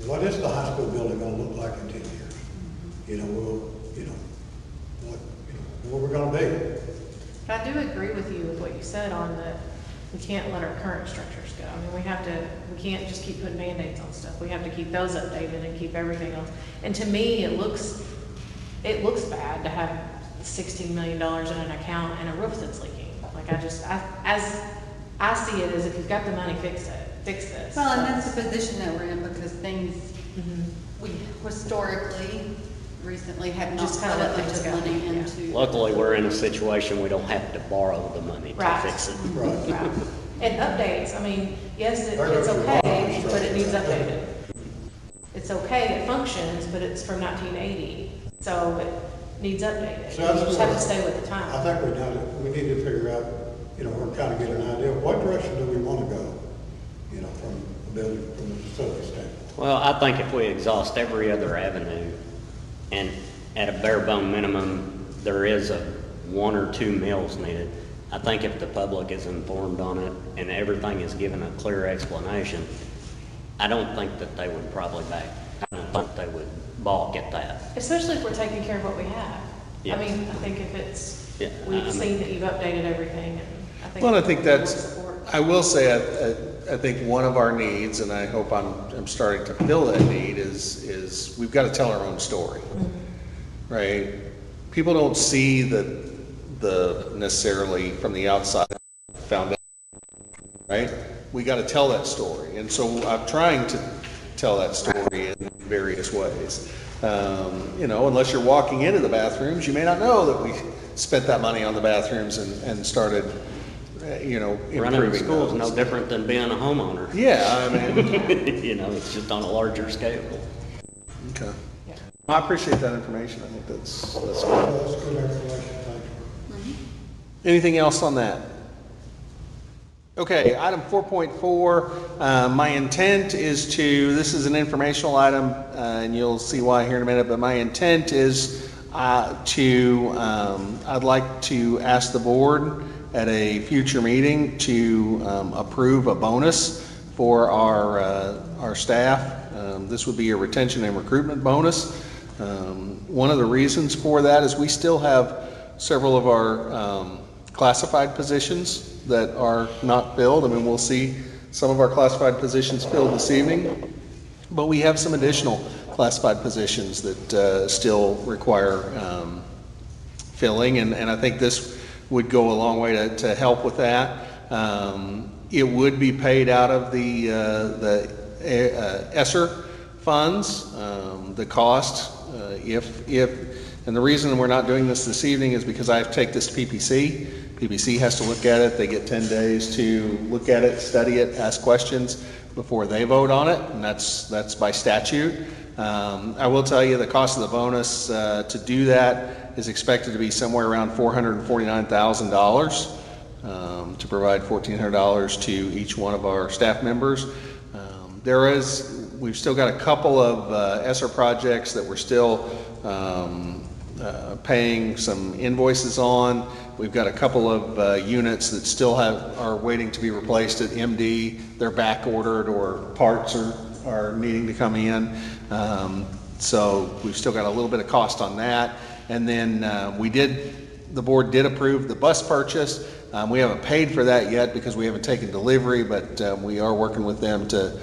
what is the high school building going to look like in 10 years? You know, where we're going to be.
But I do agree with you with what you said on that we can't let our current structures go. I mean, we can't just keep putting Band-Aids on stuff. We have to keep those updated and keep everything else. And to me, it looks bad to have $16 million in an account and a roof that's leaking. Like as I see it as if you've got the money, fix this.
Well, and that's the position that we're in because things, We historically, recently have not
Just
put
kinda let
that
things
much
go,
money
yeah.
into.
Luckily, we're in a situation we don't have to borrow the money to
Right.
fix it.
Right.
Right. And updates, I mean, yes,
There
it's
goes your
okay,
bond
but it needs
structure.
updated. It's okay, it functions, but it's from 1980, so it needs updated.
So
You
that's
just have to
what-
stay with the
I
time.
think we need to figure out, or kind of get an idea, what direction do we want to go, from the building, from the facility standpoint.
Well, I think if we exhaust every other avenue, and at a bare bone minimum, there is a 1 or 2 mills needed, I think if the public is informed on it and everything is given a clear explanation, I don't think that they would probably back. I don't think they would balk at that.
Especially if we're taking care of what we have.
Yeah.
I mean, I think if it's,
Yeah,
we've
I mean-
seen that you've updated everything, and I think.
Well, I think
more
that's,
support.
I will say, I think one of our needs, and I hope I'm starting to fill that need, is we've got to tell our own story, right? People don't see the necessarily from the outside found out, right? We got to tell that story, and so I'm trying to tell that story in various ways. Unless you're walking into the bathrooms, you may not know that we spent that money on the bathrooms and started, improving
Running a school is no
those.
different than being a homeowner.
Yeah, I mean,
It's just on a larger scale.
okay. I appreciate that information. I think that's good.
That's good information, thank you.
Anything else on that? Okay, item 4.4, my intent is this is an informational item, and you'll see why here in a minute, but my intent is I'd like to ask the board at a future meeting to approve a bonus for our staff. This would be a retention and recruitment bonus. One of the reasons for that is we still have several of our classified positions that are not filled. I mean, we'll see some of our classified positions filled this evening, but we have some additional classified positions that still require filling, and I think this would go a long way to help with that. It would be paid out of the ESSER funds. The cost, and the reason we're not doing this evening is because I have to take this to PPC. PPC has to look at it. They get 10 days to look at it, study it, ask questions before they vote on it, and that's by statute. I will tell you the cost of the bonus to do that is expected to be somewhere around $449,000 to provide $1,400 to each one of our staff members. We've still got a couple of ESSER projects that we're still paying some invoices on. We've got a couple of units that still are waiting to be replaced at MD. They're back ordered or parts are needing to come in. So we've still got a little bit of cost on that. And then the board did approve the bus purchase. We haven't paid for that yet because we haven't taken delivery, but we are working with them to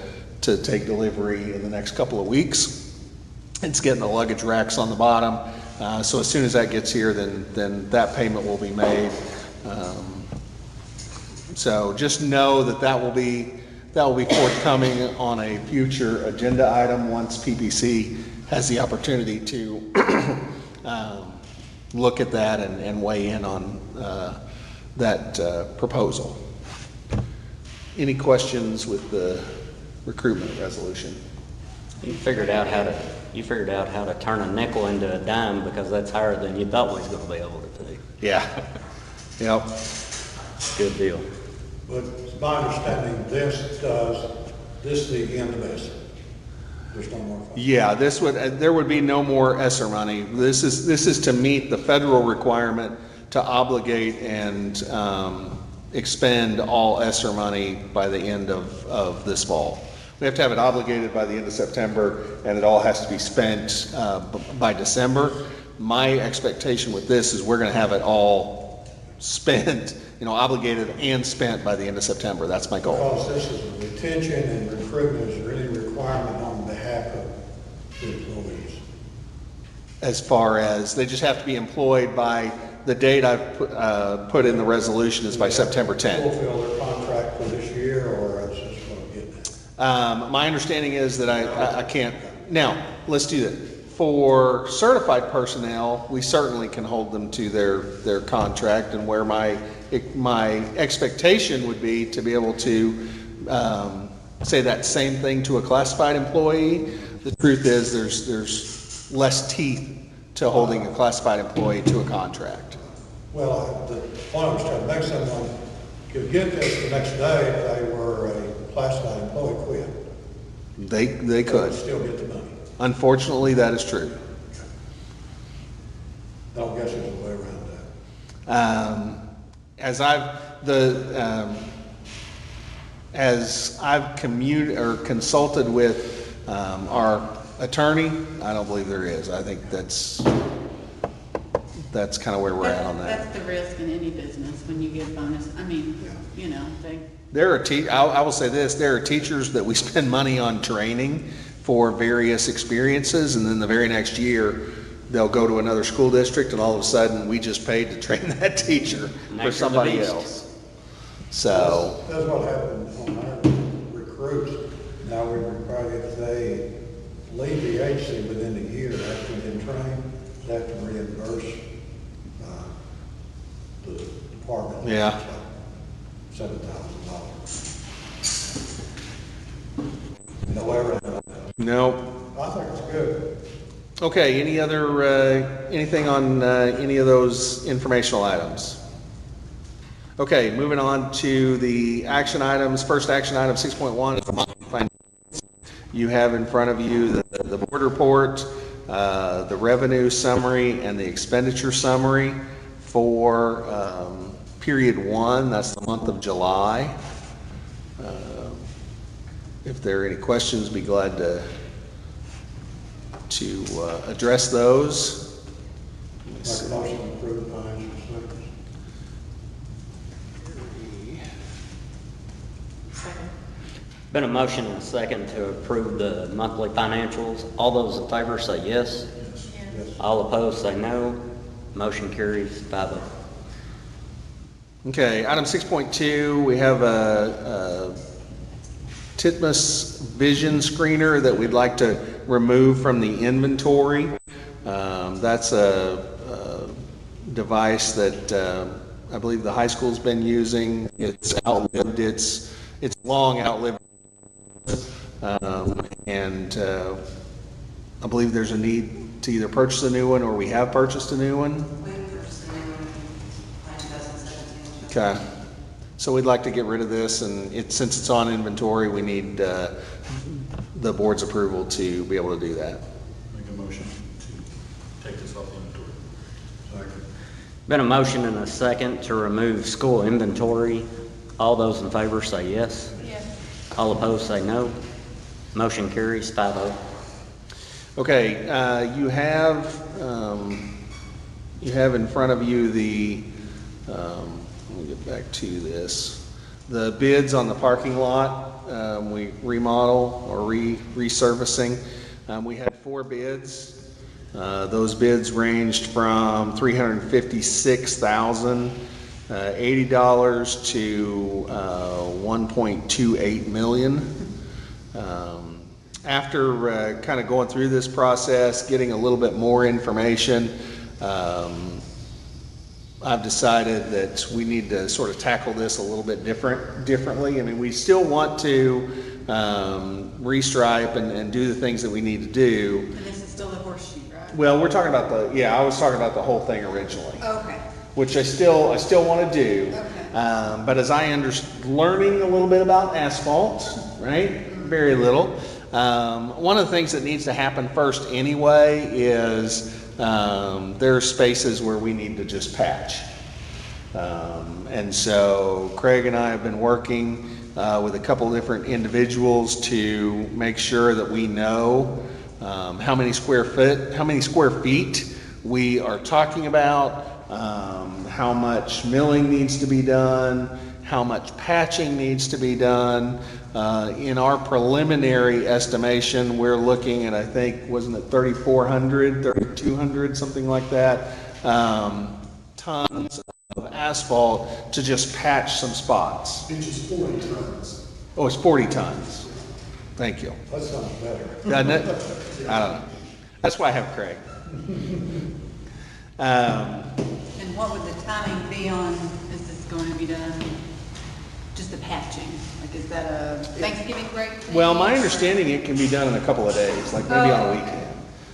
take delivery in the next couple of weeks. It's getting the luggage racks on the bottom. So as soon as that gets here, then that payment will be made. So just know that will be forthcoming on a future agenda item once PPC has the opportunity to look at that and weigh in on that proposal. Any questions with the recruitment resolution?
You figured out how to turn a nickel into a dime because that's higher than you thought we was gonna be able to do.
Yeah. Yep.
Good deal.
But it's my understanding, this is the end of this. There's no more funds.
Yeah, there would be no more ESSER money. This is to meet the federal requirement to obligate and expend all ESSER money by the end of this fall. We have to have it obligated by the end of September, and it all has to be spent by December. My expectation with this is we're going to have it all spent, obligated and spent by the end of September. That's my goal.
Because this is a retention and recruitment, is there any requirement on behalf of the employees?
As far as they just have to be employed by the date I've put in the resolution is by September 10th.
Fulfill their contract for this year, or else it's going to get that?
My understanding is that I can't Now, let's do that. For certified personnel, we certainly can hold them to their contract, and where my expectation would be to be able to say that same thing to a classified employee. The truth is there's less teeth to holding a classified employee to a contract.
Well, the point I was trying to make, someone could get this the next day if they were a classified employee quit.
They
They
could.
would still get the money.
Unfortunately, that is true.
I don't guess there's a way around that.
As I've consulted with our attorney, I don't believe there is. I think that's kind of where we're at on that.
That's the risk in any business when you get bonus. I mean, you know,
I will say this, there are teachers that we spend money on training for various experiences, and then the very next year, they'll go to another school district, and all of a sudden, we just paid to train that teacher for somebody else. So.
That's what happened on our recruits. Now we require, if they leave the agency within a year after they've been trained, they have to reimburse the department.
Yeah.
$7,000. No way around that.
Nope.
I think it's good.
Okay, any other, anything on any of those informational items? Okay, moving on to the action items. First action item, 6.1. You have in front of you the board report, the revenue summary, and the expenditure summary for period 1, that's the month of July. If there are any questions, be glad to address those.
Make a motion to approve the financial statements.
Second.
Been a motion and a second to approve the monthly financials. All those in favor say yes.
Yes.
All opposed say no. Motion carries 5-0.
Okay, item 6.2, we have a Titmus vision screener that we'd like to remove from the inventory. That's a device that I believe the high school's been using. It's outlived it's long outlived, and I believe there's a need to either purchase a new one, or we have purchased a new one.
We purchased a new one in 2017.
Okay, so we'd like to get rid of this, and since it's on inventory, we need the board's approval to be able to do that.
Make a motion to take this off the inventory.
Second.
Been a motion and a second to remove school inventory. All those in favor say yes.
Yes.
All opposed say no. Motion carries 5-0.
Okay, you have in front of you the, let me get back to this, the bids on the parking lot. We remodel or resurfacing. We had 4 bids. Those bids ranged from $356,080 to $1.28 million. After kind of going through this process, getting a little bit more information, I've decided that we need to sort of tackle this a little bit differently. I mean, we still want to restripe and do the things that we need to do.
and this is still the horseshoe, right?
Well, we're talking about I was talking about the whole thing originally,
Okay,
which I still want to do.
Okay.
But as I learning a little bit about asphalt, right? Very little. One of the things that needs to happen first anyway is there are spaces where we need to just patch. And so Craig and I have been working with a couple of different individuals to make sure that we know how many square feet we are talking about, how much milling needs to be done, how much patching needs to be done. In our preliminary estimation, we're looking at, I think, wasn't it 3,400, 3,200, something like that, tons of asphalt to just patch some spots.
Which is 40 tons.
Oh, it's 40 tons. Thank you.
That sounds better.
Doesn't it? I don't know. That's why I have Craig.
And what would the timing be on, is this going to be done, just the patching? Like, is that a Thanksgiving break thing?
Well, my understanding, it can be done in a couple of days, like maybe on a weekend.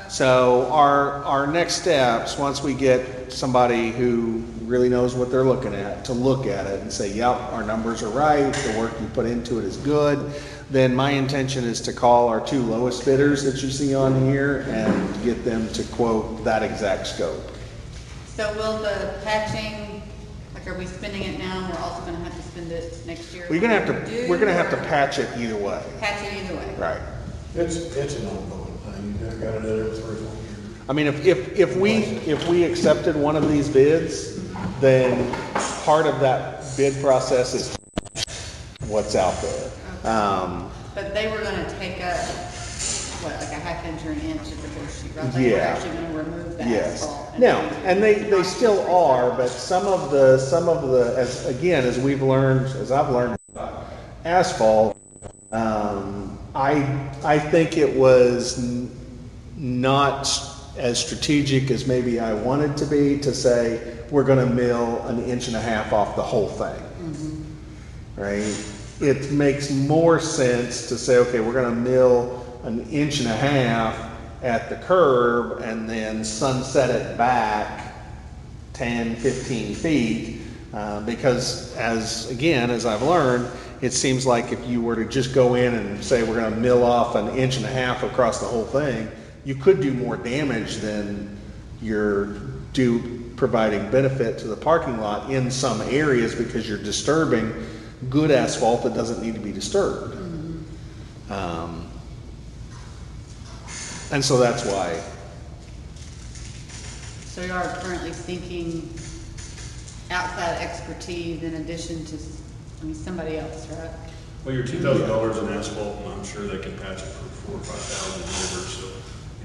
So our next steps, once we get somebody who really knows what they're looking at, to look at it and say, yep, our numbers are right, the work you put into it is good, then my intention is to call our 2 lowest bidders that you see on here and get them to quote that exact scope.
So will the patching, like, are we spending it now, and we're also gonna have to spend it next year?
We're gonna have to patch it either way.
Patch it either way?
Right.
It's an ongoing thing. You've got to do it every 3 or 4 years.
I mean, if we accepted one of these bids, then part of that bid process is what's out there.
But they were gonna take up, what, like a ½ inch or an inch of the horseshoe, right? They were
Yeah.
actually gonna remove the
Yes.
asphalt.
Now, and they still are, but some of the, as we've learned, as I've learned about asphalt, I think it was not as strategic as maybe I wanted to be, to say, we're gonna mill 1.5 inches off the whole thing. Right? It makes more sense to say, okay, we're gonna mill 1.5 inches at the curb and then sunset it back 10, 15 feet, because as I've learned, it seems like if you were to just go in and say, we're gonna mill off 1.5 inches across the whole thing, you could do more damage than you're providing benefit to the parking lot in some areas, because you're disturbing good asphalt that doesn't need to be disturbed. And so that's why.
So you are currently seeking outside expertise in addition to, somebody else, right?
Well, your $2,000 in asphalt, and I'm sure they can patch it for $4,000 or $5,000 whatever, so,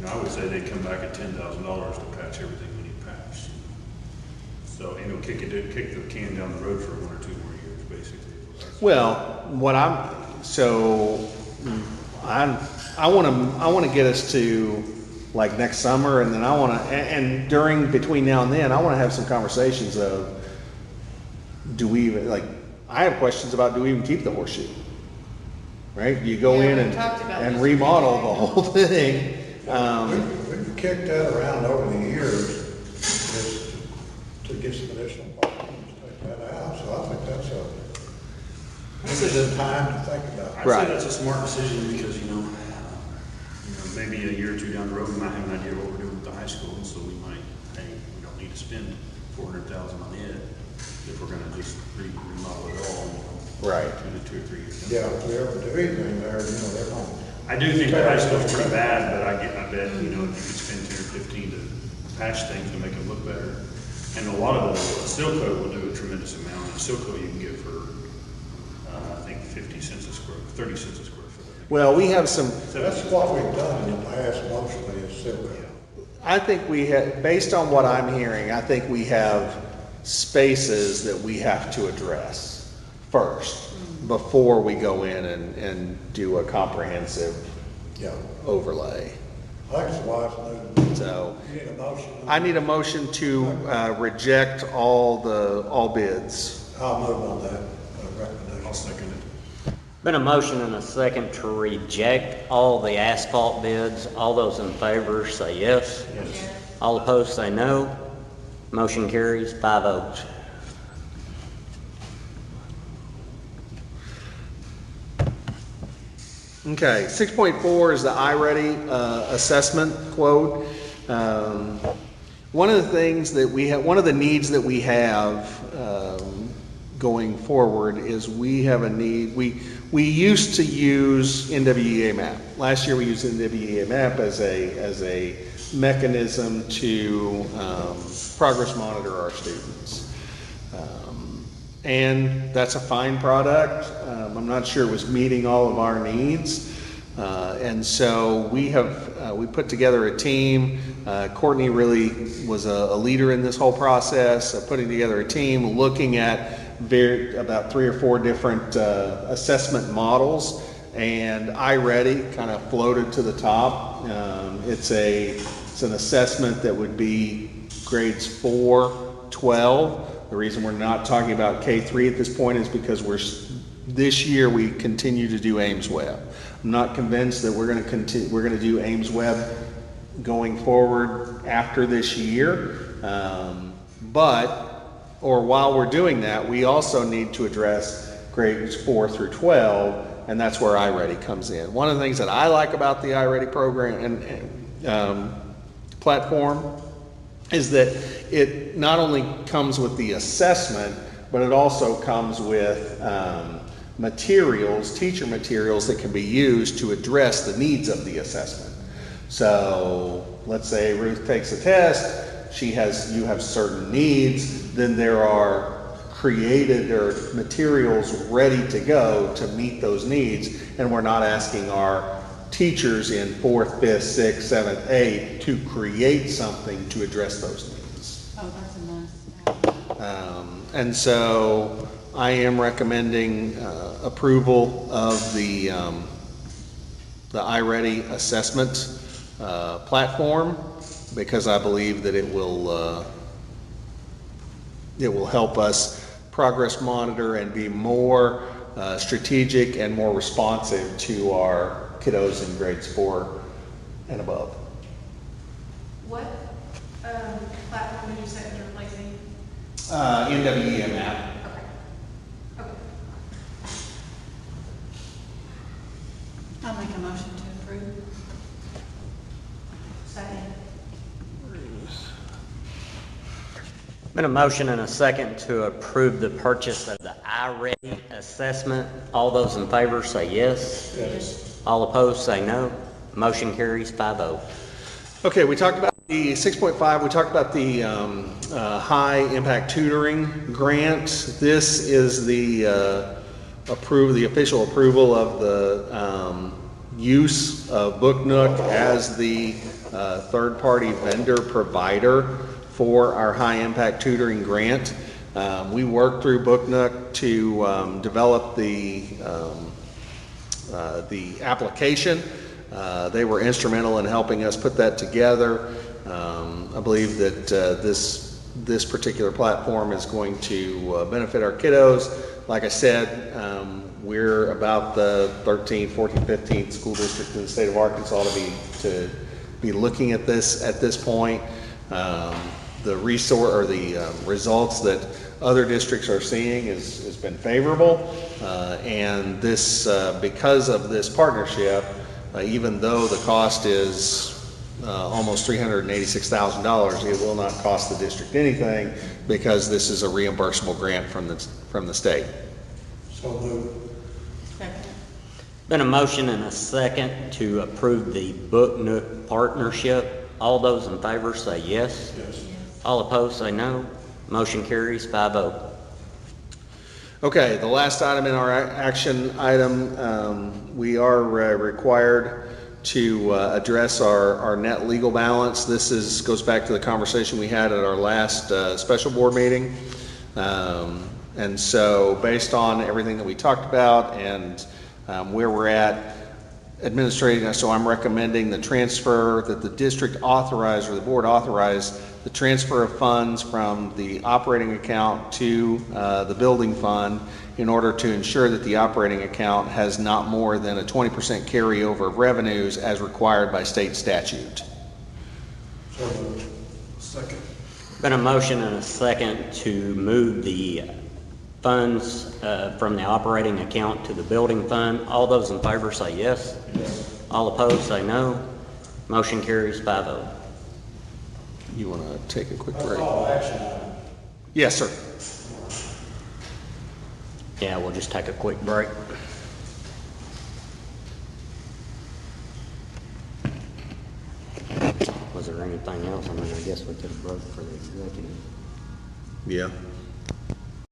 I would say they'd come back at $10,000 to patch everything we need patched. So, kick the can down the road for 1 or 2 more years, basically.
Well, I want to get us to like next summer, and then and between now and then, I want to have some conversations of, do we even, I have questions about, do we even keep the horseshoe? Right? You go
Yeah,
in
we talked about
and
this
remodel
today.
the whole thing.
We've kicked that around over the years just to get some additional parking, take that out. So I think this is a time to think about.
I'd
Right.
say that's a smart decision because, maybe a year or 2 down the road, we might have an idea of what we're doing with the high school, and so we might, we don't need to spend $400,000 on it if we're gonna just remodel it all.
Right.
2 or 3 years.
Yeah, if we ever do anything there, they're going.
I do think the high school's pretty bad, but I bet, if you could spend 10 or 15 to patch things to make them look better. And a lot of the seal coat will do a tremendous amount. And seal coat you can get for, I think 30 cents a square foot.
Well, we have some,
That's what we've done in the past mostly is silver.
I think we have, based on what I'm hearing, I think we have spaces that we have to address first before we go in and do a comprehensive
Yeah.
overlay.
I think it's a wise move.
So
You need a motion.
I need a motion to reject all bids.
I'll move on that recommendation.
I'll second it.
Been a motion and a second to reject all the asphalt bids. All those in favor say yes.
Yes.
All opposed say no. Motion carries 5-0.
Okay, 6.4 is the iReady assessment quote. One of the things that we have, one of the needs that we have going forward is we have a need. We used to use NWEA map. Last year we used NWEA map as a mechanism to progress monitor our students. And that's a fine product. I'm not sure it was meeting all of our needs. And so we put together a team. Courtney really was a leader in this whole process of putting together a team, looking at about 3 or 4 different assessment models and iReady kind of floated to the top. It's an assessment that would be grades 4-12. The reason we're not talking about K-3 at this point is because this year we continue to do Ames Web. I'm not convinced that we're going to do Ames Web going forward after this year, while we're doing that, we also need to address grades 4 through 12, and that's where iReady comes in. One of the things that I like about the iReady program and platform is that it not only comes with the assessment, but it also comes with teacher materials that can be used to address the needs of the assessment. So let's say Ruth takes a test, you have certain needs, then there are created or materials ready to go to meet those needs, and we're not asking our teachers in 4th, 5th, 6th, 7th, 8th to create something to address those needs.
Oh, that's a nice.
And so I am recommending approval of the iReady assessment platform, because I believe that it will help us progress monitor and be more strategic and more responsive to our kiddos in grades 4 and above.
What platform did you say was replacing?
NWEM app.
Okay. Okay.
I'll make a motion to approve.
Second.
Been a motion and a second to approve the purchase of the iReady assessment. All those in favor say yes.
Yes.
All opposed say no. Motion carries 5-0.
Okay, we talked about the 6.5, we talked about the high impact tutoring grant. This is the official approval of the use of Booknook as the third-party vendor provider for our high impact tutoring grant. We worked through Booknook to develop the application. They were instrumental in helping us put that together. I believe that this particular platform is going to benefit our kiddos. Like I said, we're about the 13th, 14th, 15th school district in the state of Arkansas to be looking at this point. The results that other districts are seeing has been favorable, and this because of this partnership, even though the cost is almost $386,000, it will not cost the district anything, because this is a reimbursable grant from the state.
So moved.
Second.
Been a motion and a second to approve the Booknook partnership. All those in favor say yes.
Yes.
All opposed say no. Motion carries 5-0.
Okay, the last item in our action item, we are required to address our net legal balance. This goes back to the conversation we had at our last special board meeting. And so based on everything that we talked about and where we're at administrating, so I'm recommending the transfer that the district authorized, or the board authorized, the transfer of funds from the operating account to the building fund in order to ensure that the operating account has not more than a 20% carryover of revenues as required by state statute.
So moved. Second.
Been a motion and a second to move the funds from the operating account to the building fund. All those in favor say yes.
Yes.
All opposed say no. Motion carries 5-0.
You want to take a quick
That's
break?
all action item.
Yes, sir.
Yeah, we'll just take a quick break. Was there anything else? I mean, I guess we could have broke for the executive.
Yeah.